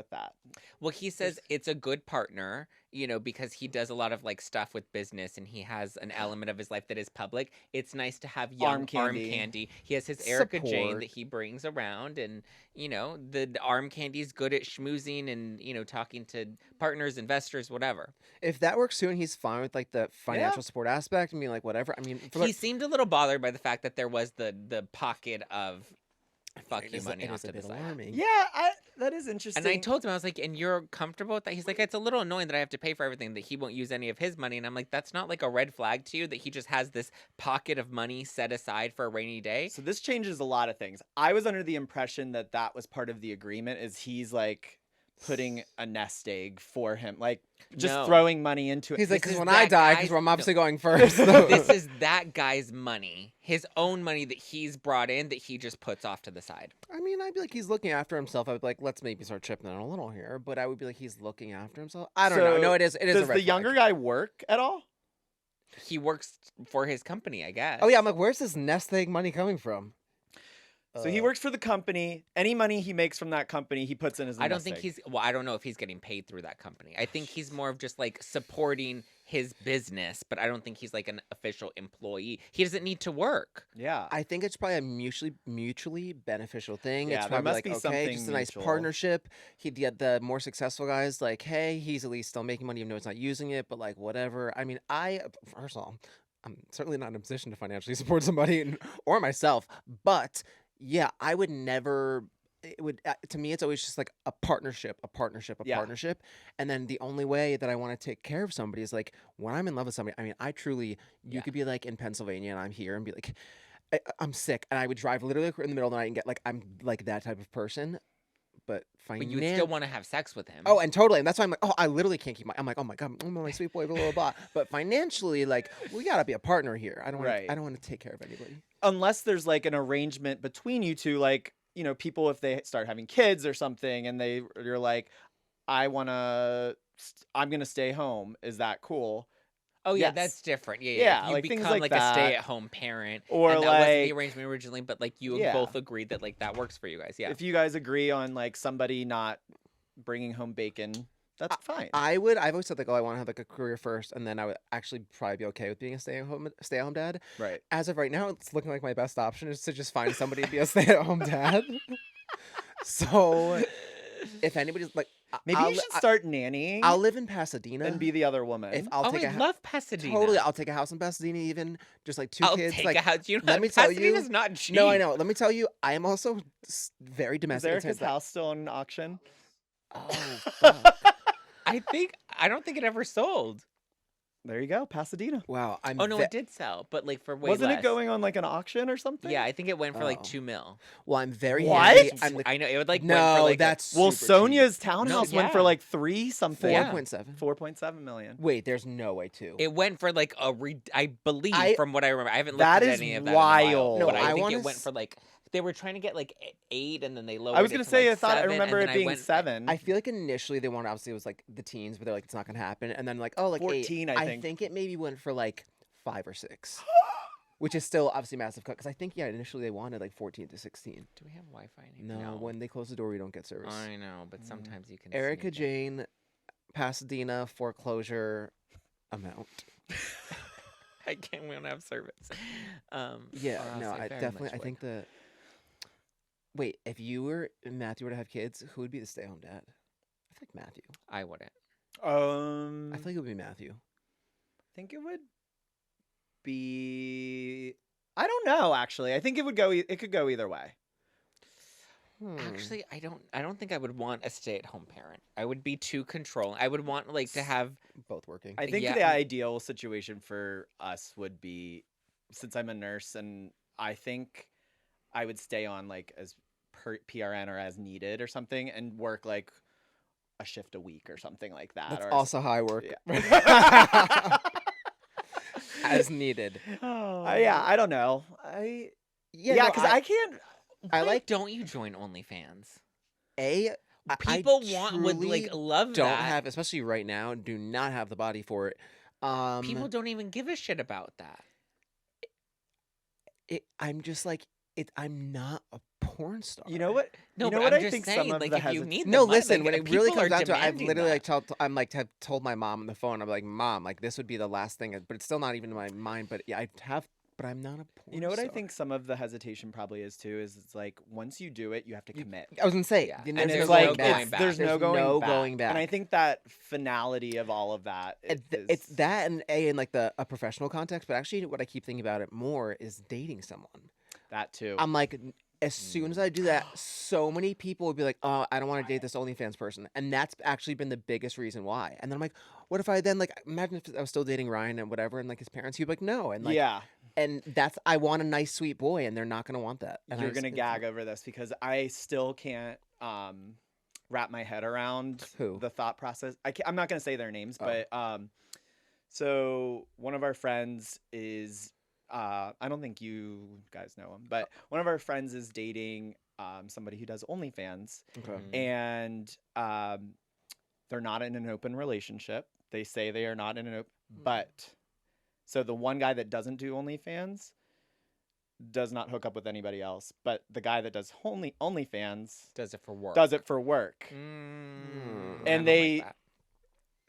Speaker 2: that.
Speaker 3: Well, he says it's a good partner, you know, because he does a lot of like stuff with business and he has an element of his life that is public. It's nice to have young arm
Speaker 2: candy.
Speaker 3: candy. He has his Erica Jane
Speaker 1: Support.
Speaker 3: that he brings around, and you know, the arm candy's good at schmoozing and you know talking to partners, investors, whatever.
Speaker 1: If that works too and he's fine with like the financial support aspect and being like, whatever. I mean, for
Speaker 3: He
Speaker 1: like,
Speaker 3: seemed a little bothered by the fact that there was the pocket of fuck
Speaker 1: it
Speaker 3: you
Speaker 1: is,
Speaker 3: money
Speaker 1: it
Speaker 3: off
Speaker 1: is a
Speaker 3: to the
Speaker 1: bit
Speaker 3: side.
Speaker 1: alarming.
Speaker 2: Yeah, that is interesting.
Speaker 3: And I told him, I was like, and you're comfortable with that? He's like, it's a little annoying that I have to pay for everything, that he won't use any of his money. And I'm like, that's not like a red flag to you that he just has this pocket of money set aside for a rainy day?
Speaker 2: So this changes a lot of things. I was under the impression that was part of the agreement, is he's like putting a nest egg for him, like just
Speaker 3: No.
Speaker 2: throwing money into it.
Speaker 1: He's like,
Speaker 3: This
Speaker 1: because
Speaker 3: is
Speaker 1: when I
Speaker 3: that
Speaker 1: die,
Speaker 3: guy's-
Speaker 1: because I'm
Speaker 3: no.
Speaker 1: obviously going first.
Speaker 3: This is that guy's money, his own money that he's brought in that he just puts off to the side.
Speaker 1: I mean, I'd be like, he's looking after himself. I'd be like, let's maybe start chipping in a little here. But I would be like, he's looking after himself. I don't know.
Speaker 2: So
Speaker 1: No, it is. It is.
Speaker 2: Does
Speaker 1: a red
Speaker 2: the younger
Speaker 1: flag.
Speaker 2: guy work at all?
Speaker 3: He works for his company, I guess.
Speaker 1: Oh yeah, I'm like, where's this nest egg money coming from?
Speaker 2: So he works for the company. Any money he makes from that company, he puts in his.
Speaker 3: I don't
Speaker 2: nest
Speaker 3: think
Speaker 2: egg.
Speaker 3: he's, well, I don't know if he's getting paid through that company. I think he's more of just like supporting his business, but I don't think he's like an official employee. He doesn't need to work.
Speaker 2: Yeah.
Speaker 1: I think it's probably a mutually beneficial thing.
Speaker 2: Yeah,
Speaker 1: It's
Speaker 2: there
Speaker 1: probably
Speaker 2: must
Speaker 1: like,
Speaker 2: be
Speaker 1: okay,
Speaker 2: something
Speaker 1: just a nice
Speaker 2: mutual.
Speaker 1: partnership. The more successful guys, like, hey, he's at least still making money even though he's not using it, but like whatever. I mean, first of all, I'm certainly not in a position to financially support somebody or myself, but yeah, I would never. It would to me, it's always just like a partnership,
Speaker 2: Yeah.
Speaker 1: partnership. And then the only way that I want to take care of somebody is like when I'm in love with somebody. I mean, I truly, you
Speaker 3: Yeah.
Speaker 1: could be like in Pennsylvania and I'm here and be like, I'm sick, and I would drive literally in the middle of the night and get like, I'm like that type of person. but
Speaker 3: But you would still want to have sex with him.
Speaker 1: Oh, and totally, and that's why I'm like, oh, I literally can't keep I'm like, oh my god, I'm my sweet boy, blah blah blah. But financially, like, we gotta be a partner here. I don't want,
Speaker 2: Right.
Speaker 1: I don't want to take care of anybody.
Speaker 2: Unless there's like an arrangement between you two, like, you know, people if they start having kids or something, and you're like, I'm gonna stay home. Is that cool?
Speaker 3: Oh yeah,
Speaker 2: Yes.
Speaker 3: that's different. Yeah,
Speaker 2: Yeah,
Speaker 3: If you
Speaker 2: like, things
Speaker 3: become
Speaker 2: like
Speaker 3: a
Speaker 2: that.
Speaker 3: stay-at-home parent,
Speaker 2: Or
Speaker 3: and that wasn't the
Speaker 2: like-
Speaker 3: arrangement originally, but like you
Speaker 2: Yeah.
Speaker 3: both agreed that like that works for you guys. Yeah.
Speaker 2: If you guys agree on like somebody not bringing home bacon, that's fine.
Speaker 1: I've always said like, oh, I want to have like a career first, and then I would actually probably be okay with being a stay-at-home dad.
Speaker 2: Right.
Speaker 1: As of right now, it's looking like my best option is to just find somebody to be a stay-at-home dad. So, if anybody's like,
Speaker 2: Maybe you should start nannying
Speaker 1: I'll live in Pasadena
Speaker 2: and be the other woman.
Speaker 1: If I'll
Speaker 3: Oh,
Speaker 1: take
Speaker 3: I
Speaker 1: a
Speaker 3: love Pasadena.
Speaker 1: totally, I'll take a house in Pasadena, even just like 2
Speaker 3: I'll
Speaker 1: kids.
Speaker 3: take
Speaker 1: like,
Speaker 3: a house. You know,
Speaker 1: let me tell you-
Speaker 3: Pasadena's not cheap.
Speaker 1: no, I know. Let me tell you, I am also very
Speaker 2: Is
Speaker 1: domestic. in the
Speaker 2: Erica's
Speaker 1: sense that-
Speaker 2: house still on auction?
Speaker 1: Oh, fuck.
Speaker 3: I don't think it ever sold.
Speaker 2: There you go, Pasadena.
Speaker 1: Wow. I'm
Speaker 3: Oh no, it did sell, but like for way
Speaker 2: Wasn't
Speaker 3: less.
Speaker 2: it going on like an auction or something?
Speaker 3: Yeah, I think it went for like
Speaker 1: Oh.
Speaker 3: $2 million.
Speaker 1: Well, I'm very
Speaker 2: What?
Speaker 1: happy. I'm the,
Speaker 3: I know it would like
Speaker 1: no,
Speaker 3: went for like
Speaker 1: that's
Speaker 2: Well,
Speaker 1: super
Speaker 2: Sonia's townhouse
Speaker 3: No,
Speaker 2: went for
Speaker 3: yeah.
Speaker 2: like 3 something.
Speaker 3: Yeah.
Speaker 1: 4.7.
Speaker 2: 4.7 million.
Speaker 1: Wait, there's no way to.
Speaker 3: it went for like I believe from what I remember. I haven't looked
Speaker 2: That
Speaker 3: at
Speaker 2: is
Speaker 3: any of that in a while,
Speaker 2: wild.
Speaker 1: No,
Speaker 3: but I
Speaker 1: I
Speaker 3: think
Speaker 1: wanna
Speaker 3: it went
Speaker 1: s-
Speaker 3: for like they were trying to get like 8, and then they lowered.
Speaker 2: I was
Speaker 3: it
Speaker 2: gonna
Speaker 3: to,
Speaker 2: say
Speaker 3: like,
Speaker 2: I thought I
Speaker 3: 7,
Speaker 2: remember
Speaker 3: and
Speaker 2: it
Speaker 3: then
Speaker 2: being
Speaker 3: went,
Speaker 2: 7.
Speaker 1: I feel like initially they wanted, obviously it was like the teens, but they're like, it's not gonna happen. And then like, oh, like
Speaker 2: 14,
Speaker 1: 8.
Speaker 2: I think.
Speaker 1: it maybe went for like 5 or 6, which is still obviously massive cut. Because I think initially they wanted like 14 to 16.
Speaker 3: Do we have Wi-Fi?
Speaker 1: No, when they close the door, we don't get service.
Speaker 3: I know, but sometimes you can.
Speaker 1: Erica
Speaker 3: sneak it.
Speaker 1: Jane, Pasadena foreclosure amount.
Speaker 3: I can't. We don't have service.
Speaker 1: Yeah,
Speaker 3: or else
Speaker 1: no, I
Speaker 3: very
Speaker 1: definitely.
Speaker 3: much
Speaker 1: I think the. Wait, if you were Matthew were to have kids, who would be the stay-home dad? I think Matthew.
Speaker 3: I wouldn't.
Speaker 1: I feel like it would be Matthew.
Speaker 2: think it would be. I don't know. Actually, I think it would go. It could go either way.
Speaker 3: Actually, I don't think I would want a stay-at-home parent. I would be too controlling. I would want like to have.
Speaker 1: Both working.
Speaker 2: I think
Speaker 3: Yeah.
Speaker 2: the ideal situation for us would be, since I'm a nurse, and I think I would stay on like as PRN or as needed or something, and work like a shift a week or something like that.
Speaker 1: That's
Speaker 2: or
Speaker 1: also how I work.
Speaker 2: Yeah.
Speaker 1: As needed.
Speaker 2: Yeah, I don't know. Yeah, because I can't.
Speaker 3: Why
Speaker 1: like-
Speaker 3: Don't you join OnlyFans?
Speaker 1: I
Speaker 3: People would like
Speaker 1: truly
Speaker 3: love
Speaker 1: don't
Speaker 3: that.
Speaker 1: have, especially right now, do not have the body for it.
Speaker 3: People don't even give a shit about that.
Speaker 1: I'm just like I'm not a porn star.
Speaker 2: You know what?
Speaker 3: No,
Speaker 2: you know
Speaker 3: but
Speaker 2: what
Speaker 3: I'm
Speaker 2: I
Speaker 3: just
Speaker 2: think
Speaker 3: saying,
Speaker 2: some of
Speaker 3: like
Speaker 2: the
Speaker 3: if you need
Speaker 1: No,
Speaker 3: the money,
Speaker 1: listen.
Speaker 3: like,
Speaker 1: When it really
Speaker 3: people are
Speaker 1: comes down to it, I've
Speaker 3: demanding
Speaker 1: literally
Speaker 3: that.
Speaker 1: have told my mom on the phone. I'm like, Mom, like this would be the last thing, but it's still not even in my mind. But yeah, but I'm not a porn.
Speaker 2: You know what I
Speaker 1: star.
Speaker 2: think some of the hesitation probably is too is it's like once you do it, you have to commit.
Speaker 1: I was gonna say,
Speaker 3: Yeah.
Speaker 1: then
Speaker 3: And
Speaker 1: there's
Speaker 2: it's
Speaker 1: no
Speaker 3: there's
Speaker 2: like
Speaker 3: no going back.
Speaker 2: there's no going back.
Speaker 1: going back.
Speaker 2: And I think that finality of all of that
Speaker 1: It's that and in like a professional context, but actually what I keep thinking about it more is dating someone.
Speaker 2: that too.
Speaker 1: I'm like, as soon as I do that, so many people would be like, oh, I don't want to date this OnlyFans person. And that's actually been the biggest reason why. And then I'm like, what if I then like, imagine if I was still dating Ryan and whatever, and like his parents, he'd be like, no. And like,
Speaker 2: yeah,
Speaker 1: and I want a nice, sweet boy, and they're not going to want that. And
Speaker 2: you're
Speaker 1: I
Speaker 2: gonna
Speaker 1: just-
Speaker 2: gag over this because I still can't wrap my head around
Speaker 1: Who?
Speaker 2: the thought process. I'm not gonna say their names,
Speaker 1: Oh.
Speaker 2: but so one of our friends is. I don't think you guys know him, but one of our friends is dating somebody who does OnlyFans,
Speaker 1: Okay.
Speaker 3: Mhm.
Speaker 2: and they're not in an open relationship. They say they are not in an open,
Speaker 3: Mm.
Speaker 2: but so the one guy that doesn't do OnlyFans does not hook up with anybody else, but the guy that does OnlyFans
Speaker 3: Does it for work.
Speaker 2: does it for work.
Speaker 3: Mm,
Speaker 1: And
Speaker 3: I don't
Speaker 2: they-
Speaker 3: like that.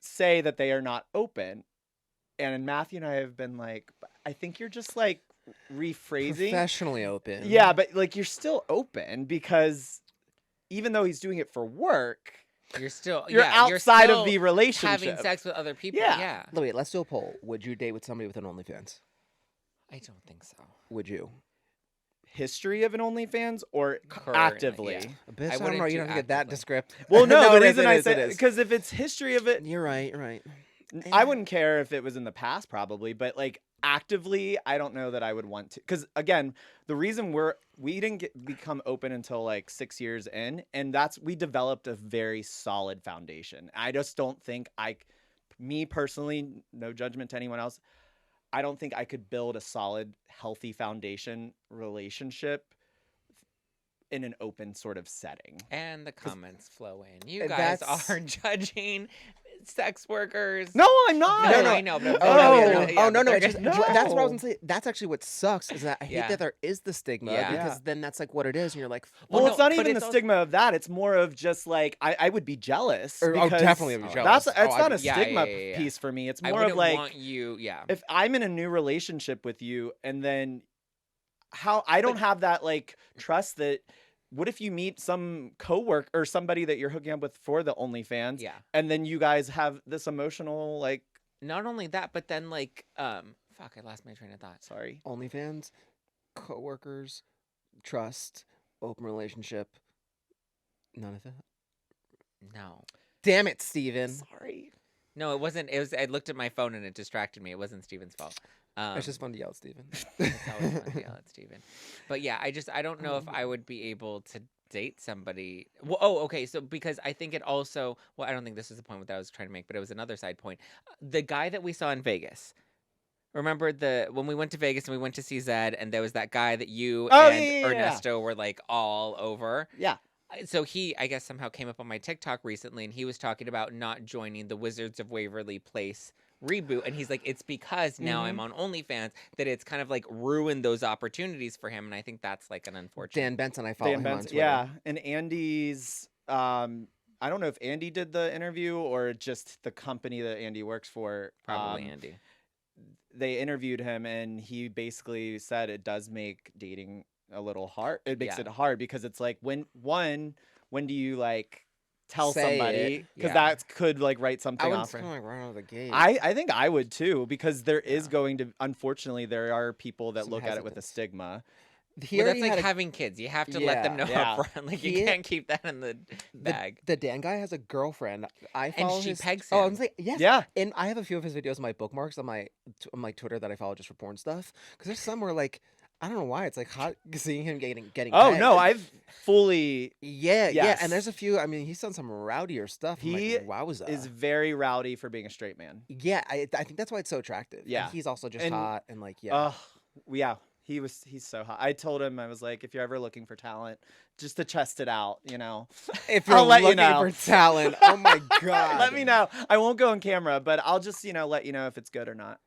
Speaker 2: Say that they are not open, and Matthew and I have been like, I think you're just like rephrasing.
Speaker 1: Professionally open.
Speaker 2: Yeah, but like you're still open because even though he's doing it for work,
Speaker 3: You're still
Speaker 2: you're
Speaker 3: yeah,
Speaker 2: outside
Speaker 3: still
Speaker 2: of the relationship.
Speaker 3: having sex with other people.
Speaker 2: Yeah.
Speaker 3: Yeah.
Speaker 1: Wait, let's do a poll. Would you date with somebody with an OnlyFans?
Speaker 3: I don't think so.
Speaker 1: Would you?
Speaker 2: History of an OnlyFans or
Speaker 3: Currently,
Speaker 2: actively?
Speaker 3: yeah.
Speaker 1: Bitch, I don't
Speaker 3: wouldn't
Speaker 1: know. You
Speaker 3: do
Speaker 1: don't have to get that
Speaker 3: actively.
Speaker 1: descript.
Speaker 2: Well, no, the
Speaker 1: it is,
Speaker 2: reason
Speaker 1: it
Speaker 2: I
Speaker 1: is, it
Speaker 2: said
Speaker 1: is.
Speaker 2: because if it's history of it,
Speaker 1: You're right. You're right.
Speaker 2: I wouldn't care if it was in the past, probably, but like actively, I don't know that I would want to, because again, the reason we didn't become open until like 6 years in, and we developed a very solid foundation. I just don't think me personally, no judgment to anyone else, I don't think I could build a solid, healthy foundation relationship in an open sort of setting.
Speaker 3: And the comments flow in. You
Speaker 1: That's-
Speaker 3: guys are judging sex workers.
Speaker 2: No, I'm not.
Speaker 3: No,
Speaker 1: no.
Speaker 3: I know. But
Speaker 1: no.
Speaker 3: they're
Speaker 1: It's just,
Speaker 2: No.
Speaker 1: that's what I was gonna say. That's actually what sucks is that I hate
Speaker 3: Yeah.
Speaker 1: that there is the stigma
Speaker 3: Yeah.
Speaker 1: because then that's like what it is, and you're like,
Speaker 2: Well,
Speaker 3: Well,
Speaker 2: it's
Speaker 3: no,
Speaker 2: not
Speaker 3: but
Speaker 2: even
Speaker 3: it's
Speaker 2: the
Speaker 3: also-
Speaker 2: stigma of that. It's more of just like I would be jealous.
Speaker 1: Or-
Speaker 2: Because
Speaker 1: definitely would be jealous.
Speaker 2: That's
Speaker 1: Oh,
Speaker 2: not a
Speaker 3: Yeah,
Speaker 2: stigma
Speaker 3: yeah.
Speaker 2: piece for me. It's
Speaker 3: I
Speaker 2: more
Speaker 3: wouldn't
Speaker 2: of like
Speaker 3: want you. Yeah.
Speaker 2: if I'm in a new relationship with you, and then how I don't have that like trust that. What if you meet some coworker or somebody that you're hooking up with for the OnlyFans,
Speaker 3: Yeah.
Speaker 2: and then you guys have this emotional like?
Speaker 3: Not only that, but then like, fuck, I lost my train of thought.
Speaker 2: Sorry.
Speaker 1: OnlyFans, coworkers, trust, open relationship. None of that.
Speaker 3: No.
Speaker 1: Damn it, Steven.
Speaker 2: Sorry.
Speaker 3: No, it wasn't. It was. I looked at my phone and it distracted me. It wasn't Steven's fault.
Speaker 1: It's just fun to yell at Steven.
Speaker 3: It's always fun to yell at Steven. But yeah, I don't know if I would be able to date somebody. Well, okay. So because I think it also. Well, I don't think this is the point that I was trying to make, but it was another side point. The guy that we saw in Vegas. Remember when we went to Vegas and we went to see Zed, and there was that guy that you and Ernesto were like all over.
Speaker 2: Yeah.
Speaker 3: So he, I guess, somehow came up on my TikTok recently, and he was talking about not joining the Wizards of Waverly Place reboot, and he's like, it's because now I'm on OnlyFans that it's kind of like ruined those opportunities for him, and I think that's like an unfortunate.
Speaker 1: Dan Benson, I follow him on Twitter.
Speaker 2: Yeah, and Andy's. I don't know if Andy did the interview or just the company that Andy works for.
Speaker 3: Probably Andy.
Speaker 2: They interviewed him, and he basically said it does make dating a little hard. It makes it hard because it's like when do you like tell
Speaker 1: Say
Speaker 2: somebody, because
Speaker 3: Yeah.
Speaker 2: that could like write something
Speaker 1: I would
Speaker 2: off.
Speaker 1: kind of like right out of the gate.
Speaker 2: I think I would too, because there is
Speaker 1: Yeah.
Speaker 2: going to, unfortunately, there are people that
Speaker 1: Some
Speaker 2: look at it with a
Speaker 1: hesitance.
Speaker 2: stigma.
Speaker 1: He
Speaker 3: Well,
Speaker 1: already
Speaker 3: that's like
Speaker 1: had a-
Speaker 3: having kids. You have to let them know
Speaker 2: Yeah.
Speaker 3: up front. Like
Speaker 1: He-
Speaker 3: you can't keep that in the
Speaker 1: the,
Speaker 3: bag.
Speaker 1: the Dan guy has a girlfriend. I follow
Speaker 3: she
Speaker 1: his,
Speaker 3: pegs
Speaker 1: Oh,
Speaker 3: him.
Speaker 1: I'm saying yes.
Speaker 2: Yeah.
Speaker 1: And I have a few of his videos on my bookmarks on my Twitter that I follow just for porn stuff. Because there's some where like I don't know why it's like hot seeing him getting.
Speaker 2: Oh
Speaker 1: pegged.
Speaker 2: no, I've fully
Speaker 1: Yeah,
Speaker 2: Yes.
Speaker 1: and there's a few. I mean, he's done some rowdier stuff. I'm
Speaker 2: He
Speaker 1: like, wowza.
Speaker 2: is very rowdy for being a straight man.
Speaker 1: Yeah, I think that's why it's so attractive. And
Speaker 2: Yeah.
Speaker 1: he's also just
Speaker 2: And-
Speaker 1: hot and like yeah.
Speaker 2: Yeah. He's so hot. I told him, I was like, if you're ever looking for talent, just to test it out, you know.
Speaker 1: If you're
Speaker 2: I'll let you
Speaker 1: looking
Speaker 2: know.
Speaker 1: for talent, oh my god.
Speaker 2: Let me know. I won't go on camera, but I'll just, let you know if it's good or not.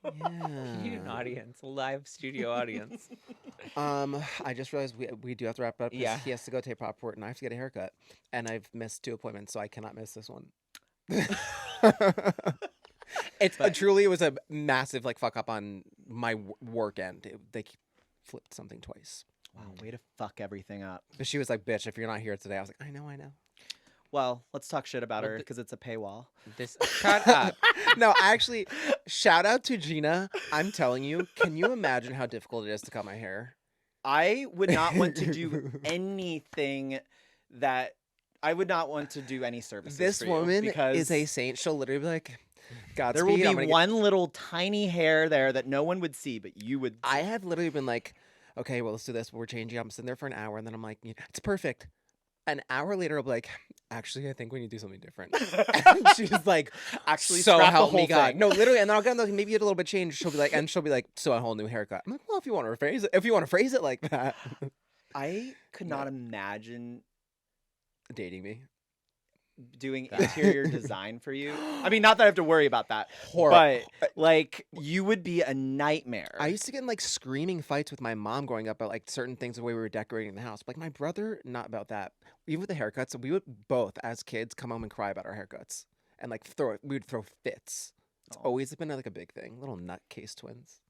Speaker 3: You an audience, live studio audience.
Speaker 1: I just realized we do have to wrap it up. 'Cause
Speaker 3: Yeah.
Speaker 1: he has to go take Popport, and I have to get a haircut, and I've missed 2 appointments, so I cannot miss this one. It's truly it was a massive like fuck up on my work end. They flipped something twice.
Speaker 2: Wow, way to fuck everything up.
Speaker 1: But she was like, "Bitch, if you're not here today," I was like, "I know."
Speaker 2: Well, let's talk shit about
Speaker 3: Well,
Speaker 2: her because it's a paywall.
Speaker 3: This shut up.
Speaker 1: No, actually, shout out to Gina. I'm telling you, can you imagine how difficult it is to cut my hair?
Speaker 2: I would not want to do anything that I would not want to do any services.
Speaker 1: This
Speaker 2: for you
Speaker 1: woman
Speaker 2: because
Speaker 1: is a saint. She'll literally be like, "Godspeed."
Speaker 2: there will
Speaker 1: I'm
Speaker 2: be
Speaker 1: gonna get-"
Speaker 2: one little tiny hair there that no one would see, but you would.
Speaker 1: I have literally been like, "Okay, well, let's do this. We're changing. I'm sitting there for an hour, and then I'm like, it's perfect." An hour later, I'll be like, "Actually, I think we need to do something different." And she's like,
Speaker 2: Actually,
Speaker 1: "So
Speaker 2: scrap the
Speaker 1: help me
Speaker 2: whole
Speaker 1: God."
Speaker 2: thing.
Speaker 1: No, literally, and then I'll get like, maybe get a little bit changed. She'll be like, "So a whole new haircut." I'm like, "Well, if you want to phrase it like that."
Speaker 2: I could
Speaker 1: No.
Speaker 2: not imagine
Speaker 1: Dating me.
Speaker 2: doing interior design for you. I mean, not that I have to worry about that,
Speaker 1: Horrible.
Speaker 2: but like you would be a nightmare.
Speaker 1: I used to get in like screaming fights with my mom growing up about like certain things the way we were decorating the house. Like my brother, not about that. Even with the haircuts, we would both as kids come home and cry about our haircuts and like we would throw fits. It's
Speaker 2: Aw.
Speaker 1: always been like a big thing. Little nutcase twins.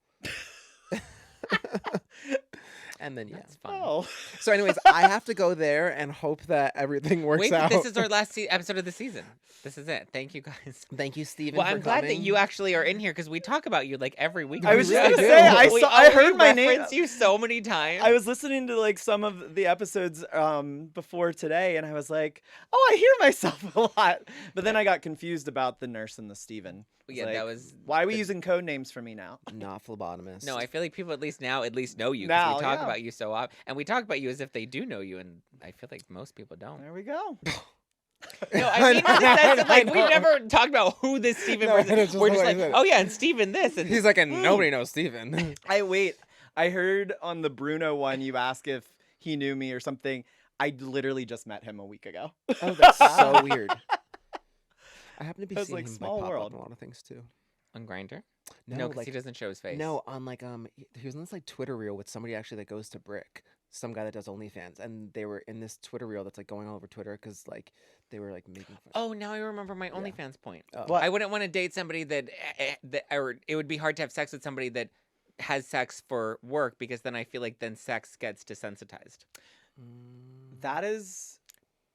Speaker 1: And then, yeah.
Speaker 3: That's fun.
Speaker 2: Oh.
Speaker 1: So anyways, I have to go there and hope that everything works
Speaker 3: Wait,
Speaker 1: out.
Speaker 3: this is our last episode of the season. This is it. Thank you, guys.
Speaker 1: Thank you, Steven,
Speaker 3: Well,
Speaker 1: for
Speaker 3: I'm glad
Speaker 1: coming.
Speaker 3: that you actually are in here because we talk about you like every week.
Speaker 1: I
Speaker 3: on
Speaker 1: was
Speaker 3: the
Speaker 1: just
Speaker 3: show.
Speaker 1: gonna say,
Speaker 2: I heard my name.
Speaker 3: reference you so many times.
Speaker 2: I was listening to like some of the episodes before today, and I was like, "Oh, I hear myself a lot." But then I got confused about the nurse and the Steven.
Speaker 3: Yeah,
Speaker 2: Like,
Speaker 3: that was.
Speaker 2: why are we using code names for me now?
Speaker 1: Not phlebotomist.
Speaker 3: No, I feel like people at least know you because
Speaker 2: Now,
Speaker 3: we talk
Speaker 2: yeah.
Speaker 3: about you so often, and we talk about you as if they do know you, and I feel like most people don't.
Speaker 2: There we go.
Speaker 3: No, I mean, in the sense that, like,
Speaker 1: I
Speaker 3: we
Speaker 1: know.
Speaker 3: never talked about who this Steven
Speaker 1: No,
Speaker 3: person
Speaker 1: and
Speaker 3: is.
Speaker 1: it's just
Speaker 3: We're just
Speaker 1: like
Speaker 3: like,
Speaker 1: that.
Speaker 3: oh yeah, and Steven this, and
Speaker 1: He's like, and nobody knows Steven.
Speaker 2: I heard on the Bruno one you asked if he knew me or something. I literally just met him a week ago.
Speaker 1: Oh, that's so weird. I happen to be
Speaker 2: That's
Speaker 1: seeing
Speaker 2: like
Speaker 1: him
Speaker 2: small
Speaker 1: pop up
Speaker 2: world.
Speaker 1: in a lot of things too.
Speaker 3: on Grindr.
Speaker 1: No,
Speaker 3: No, because
Speaker 1: like
Speaker 3: he doesn't show his face.
Speaker 1: no, on like he was on this like Twitter reel with somebody actually that goes to Brick, some guy that does OnlyFans, and they were in this Twitter reel that's like going all over Twitter because like they were like making fun.
Speaker 3: Oh, now I remember my OnlyFans point.
Speaker 1: Oh.
Speaker 2: What?
Speaker 3: I wouldn't want to date somebody or it would be hard to have sex with somebody that has sex for work because then I feel like then sex gets desensitized.
Speaker 2: That is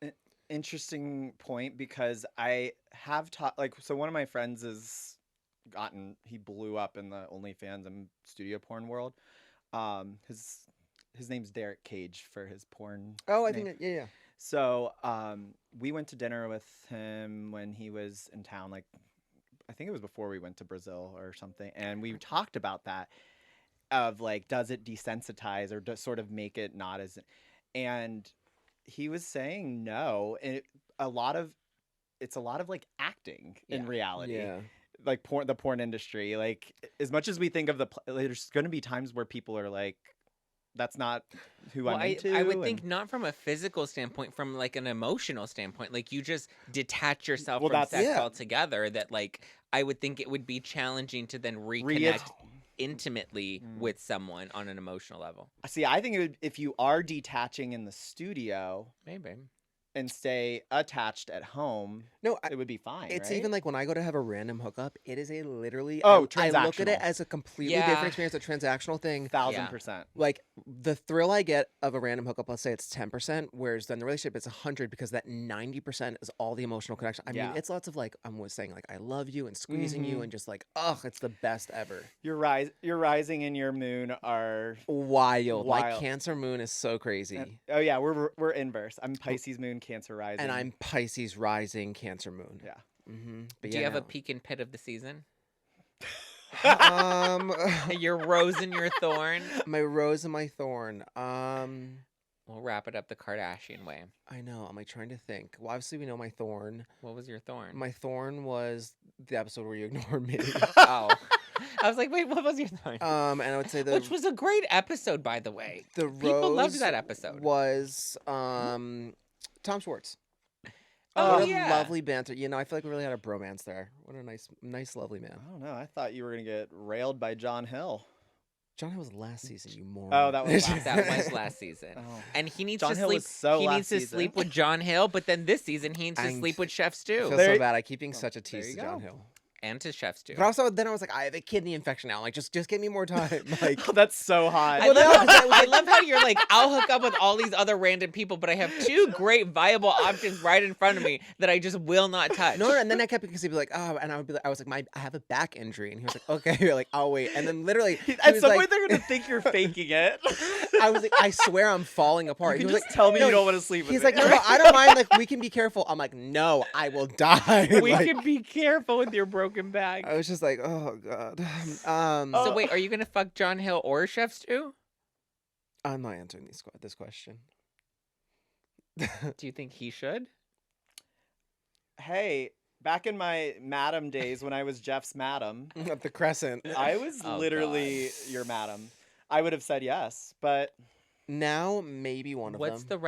Speaker 2: an interesting point because I have taught so one of my friends he blew up in the OnlyFans and studio porn world. His name's Derek Cage for his porn.
Speaker 1: Oh, I
Speaker 2: name.
Speaker 1: think yeah.
Speaker 2: So we went to dinner with him when he was in town. Like I think it was before we went to Brazil or something, and we talked about that of like, does it desensitize or does sort of make it not as? And he was saying no, and it's a lot of like acting in reality.
Speaker 1: Yeah.
Speaker 2: Like the porn industry, like as much as we think of there's going to be times where people are like, that's not who I'm into.
Speaker 3: I would think not from a physical standpoint, from like an emotional standpoint. Like you just detach yourself from sex altogether. That like I would think it would be challenging to then reconnect intimately with someone on an emotional level.
Speaker 2: See, I think if you are detaching in the studio,
Speaker 3: Maybe.
Speaker 2: and stay attached at home,
Speaker 1: No,
Speaker 2: it would be fine.
Speaker 1: It's
Speaker 2: right?
Speaker 1: even like when I go to have a random hookup, it is a literally
Speaker 2: Oh,
Speaker 1: I look at
Speaker 2: transactional.
Speaker 1: it as a completely
Speaker 3: Yeah.
Speaker 1: different experience, a transactional thing.
Speaker 2: 1,000%.
Speaker 1: Like the thrill I get of a random hookup, let's say it's 10%, whereas then the relationship it's 100 because that 90% is all the emotional connection. I mean, it's lots of like I was saying like I love you and squeezing you and just like it's the best ever.
Speaker 2: Your rising and your moon are
Speaker 1: Wild. My
Speaker 2: Wild.
Speaker 1: Cancer moon is so crazy.
Speaker 2: oh yeah, we're inverse. I'm Pisces moon, Cancer rising,
Speaker 1: And I'm Pisces rising, Cancer moon.
Speaker 2: yeah.
Speaker 1: But
Speaker 3: Do
Speaker 1: yeah,
Speaker 3: you have a
Speaker 1: no.
Speaker 3: peak and pit of the season?
Speaker 1: um
Speaker 3: Your rose and your thorn.
Speaker 1: my rose and my thorn.
Speaker 3: We'll wrap it up the Kardashian way.
Speaker 1: I know. I'm like trying to think. Well, obviously we know my thorn.
Speaker 3: What was your thorn?
Speaker 1: My thorn was the episode where you ignored me.
Speaker 3: Oh. I was like, wait, what was your thorn?
Speaker 1: And I would say
Speaker 3: Which was a great episode, by the way.
Speaker 1: the
Speaker 3: People loved
Speaker 1: rose
Speaker 3: that episode.
Speaker 1: was Tom Schwartz.
Speaker 3: Oh,
Speaker 1: What a
Speaker 3: yeah.
Speaker 1: lovely banter. You know, I feel like we really had a bromance there. What a nice, lovely man.
Speaker 2: I don't know. I thought you were gonna get railed by John Hill.
Speaker 1: John Hill was last season, you moron.
Speaker 2: Oh, that was last
Speaker 3: That was last season.
Speaker 2: Oh.
Speaker 3: And he needs
Speaker 2: John
Speaker 3: to
Speaker 2: Hill
Speaker 3: sleep.
Speaker 2: was so
Speaker 3: he
Speaker 2: last
Speaker 3: needs to
Speaker 2: season.
Speaker 3: sleep with John Hill, but then this season he needs to
Speaker 1: I'm-
Speaker 3: sleep with Chef
Speaker 1: I
Speaker 3: Stew
Speaker 1: feel
Speaker 2: There-
Speaker 1: so bad. I keep being such a
Speaker 2: there
Speaker 1: tease
Speaker 2: you
Speaker 1: to John
Speaker 2: go.
Speaker 1: Hill.
Speaker 3: and to Chef Stew.
Speaker 1: But also, then I was like, I have a kidney infection now. Like, just give me more time. Like,
Speaker 2: That's so hot.
Speaker 3: I love how you're like, I'll hook up with all these other random people, but I have two great viable options right in front of me that I just will not touch.
Speaker 1: no, and then I kept because he'd be like, oh, and I would be like, I was like, I have a back injury, and he was like, okay, you're like, I'll wait, and then literally, he
Speaker 2: At
Speaker 1: was
Speaker 2: some
Speaker 1: like,
Speaker 2: point, they're gonna think you're faking it.
Speaker 1: I was like, I swear I'm falling apart.
Speaker 2: You
Speaker 1: He
Speaker 2: can
Speaker 1: was
Speaker 2: just
Speaker 1: like,
Speaker 2: tell me
Speaker 1: no,
Speaker 2: you don't want to sleep with
Speaker 1: He's
Speaker 2: me.
Speaker 1: like, no, I don't mind. Like, we can be careful. I'm like, no, I will die.
Speaker 3: We
Speaker 1: Like,
Speaker 3: can be careful with your broken back.
Speaker 1: I was just like, oh god.
Speaker 3: So wait, are you gonna fuck John Hill or Chef Stew?
Speaker 1: I'm not answering this question.
Speaker 3: Do you think he should?
Speaker 2: Hey, back in my madam days when I was Jeff's madam,
Speaker 1: At the Crescent.
Speaker 2: I was
Speaker 3: Oh,
Speaker 2: literally your madam. I would have said yes, but
Speaker 1: Now maybe one of
Speaker 3: What's
Speaker 1: them.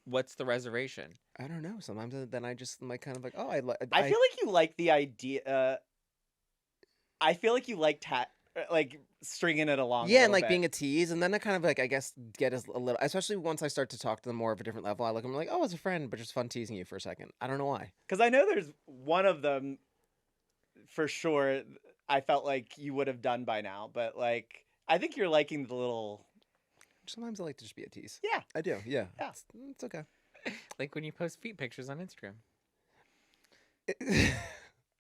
Speaker 3: What's the reservation?
Speaker 1: I don't know. Sometimes then I just like kind of like, oh,
Speaker 2: I feel like you like the idea. I feel like you like like stringing it along.
Speaker 1: yeah,
Speaker 2: a
Speaker 1: and like
Speaker 2: bit.
Speaker 1: being a tease, and then I kind of like I guess get a little, especially once I start to talk to them more of a different level. I look at them like, oh, as a friend, but just fun teasing you for a second. I don't know why.
Speaker 2: Because I know there's one of them for sure. I felt like you would have done by now, but like I think you're liking the little
Speaker 1: Sometimes I like to just be a tease.
Speaker 2: Yeah.
Speaker 1: I do. Yeah.
Speaker 2: Yeah.
Speaker 1: It's okay.
Speaker 3: Like when you post feet pictures on Instagram.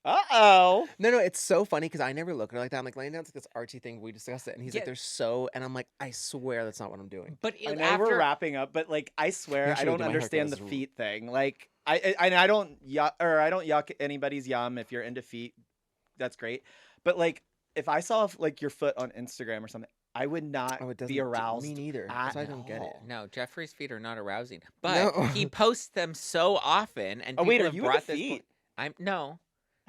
Speaker 2: Uh-oh.
Speaker 1: No, it's so funny because I never look at it like that. I'm like laying down to this artsy thing. We discussed it, and he's
Speaker 3: Yeah.
Speaker 1: like, "They're so," and I'm like, "I swear that's not what I'm doing."
Speaker 3: But
Speaker 2: I know
Speaker 3: after
Speaker 2: we're wrapping up, but like I swear
Speaker 1: Yeah,
Speaker 2: I
Speaker 1: sure,
Speaker 2: don't
Speaker 1: do my haircut.
Speaker 2: understand the
Speaker 1: This is
Speaker 2: feet thing. Like I don't yuck anybody's yum. If you're into feet, that's great. But like if I saw like your foot on Instagram or something, I would not
Speaker 1: Oh, it doesn't
Speaker 2: be aroused.
Speaker 1: Me neither.
Speaker 2: at
Speaker 1: So I don't get it.
Speaker 2: all.
Speaker 3: no, Jeffrey's feet are not arousing, but
Speaker 1: No.
Speaker 3: he posts them so often, and
Speaker 2: Oh wait,
Speaker 3: people
Speaker 2: are
Speaker 3: have
Speaker 2: you
Speaker 3: brought
Speaker 2: into
Speaker 3: this.
Speaker 2: feet?
Speaker 3: I'm no.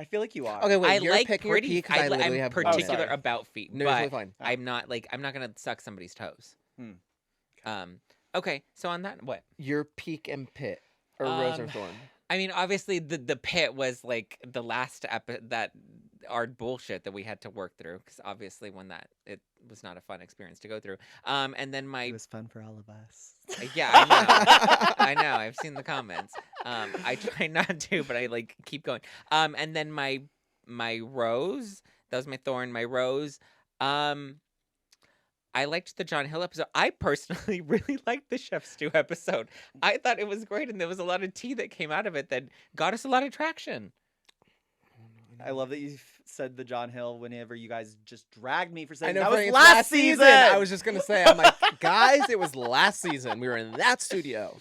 Speaker 2: I feel like you are.
Speaker 1: Okay, wait.
Speaker 3: I
Speaker 1: You're
Speaker 3: like
Speaker 1: picking your
Speaker 3: pretty.
Speaker 1: peak because I literally
Speaker 3: I'm
Speaker 1: have one.
Speaker 3: particular
Speaker 2: sorry.
Speaker 3: about feet,
Speaker 1: No,
Speaker 3: but
Speaker 1: you're totally fine.
Speaker 3: I'm not like I'm not gonna suck somebody's toes.
Speaker 2: Hmm.
Speaker 3: Okay, so on that, what?
Speaker 1: Your peak and pit, or rose or thorn.
Speaker 3: I mean, obviously, the pit was like the last that our bullshit that we had to work through, because obviously when that it was not a fun experience to go through. And then my
Speaker 2: It was fun for all of us.
Speaker 3: yeah, I know, I know, I've seen the comments. I try not to, but I like keep going. And then my rose, that was my thorn. My rose. I liked the John Hill episode. I personally really liked the Chef Stew episode. I thought it was great, and there was a lot of tea that came out of it that got us a lot of traction.
Speaker 2: I love that you said the John Hill whenever you guys just dragged me for
Speaker 1: I
Speaker 2: saying
Speaker 1: know
Speaker 2: that
Speaker 1: Frank,
Speaker 2: was
Speaker 1: it's
Speaker 2: last season.
Speaker 1: I was just gonna say, I'm like, guys, it was last season. We were in that studio.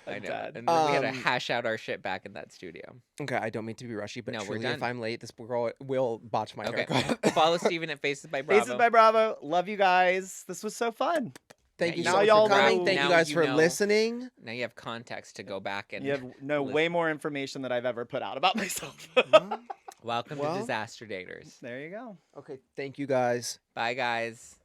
Speaker 3: I
Speaker 2: I'm
Speaker 3: know,
Speaker 2: dead.
Speaker 3: and then we had to
Speaker 1: Um,
Speaker 3: hash out our shit back in that studio.
Speaker 1: Okay, I don't mean to be rushy, but
Speaker 3: No, we're
Speaker 1: truly, if
Speaker 3: done.
Speaker 1: I'm late, this girl will botch my
Speaker 3: Okay,
Speaker 1: haircut.
Speaker 3: follow Steven at Faces by Bravo.
Speaker 2: Faces by Bravo. Love you guys. This was so fun.
Speaker 1: Thank
Speaker 3: Yeah,
Speaker 1: you
Speaker 3: now
Speaker 1: so much
Speaker 2: y'all
Speaker 1: for coming.
Speaker 2: know-
Speaker 1: Thank
Speaker 3: now
Speaker 1: you guys
Speaker 3: you
Speaker 1: for
Speaker 3: know.
Speaker 1: listening.
Speaker 3: Now you have context to go back and
Speaker 2: You have know
Speaker 3: listen.
Speaker 2: way more information than I've ever put out about myself.
Speaker 3: welcome
Speaker 1: Well-
Speaker 3: to Disaster Daters.
Speaker 2: There you go.
Speaker 1: Okay, thank you guys.
Speaker 3: Bye, guys.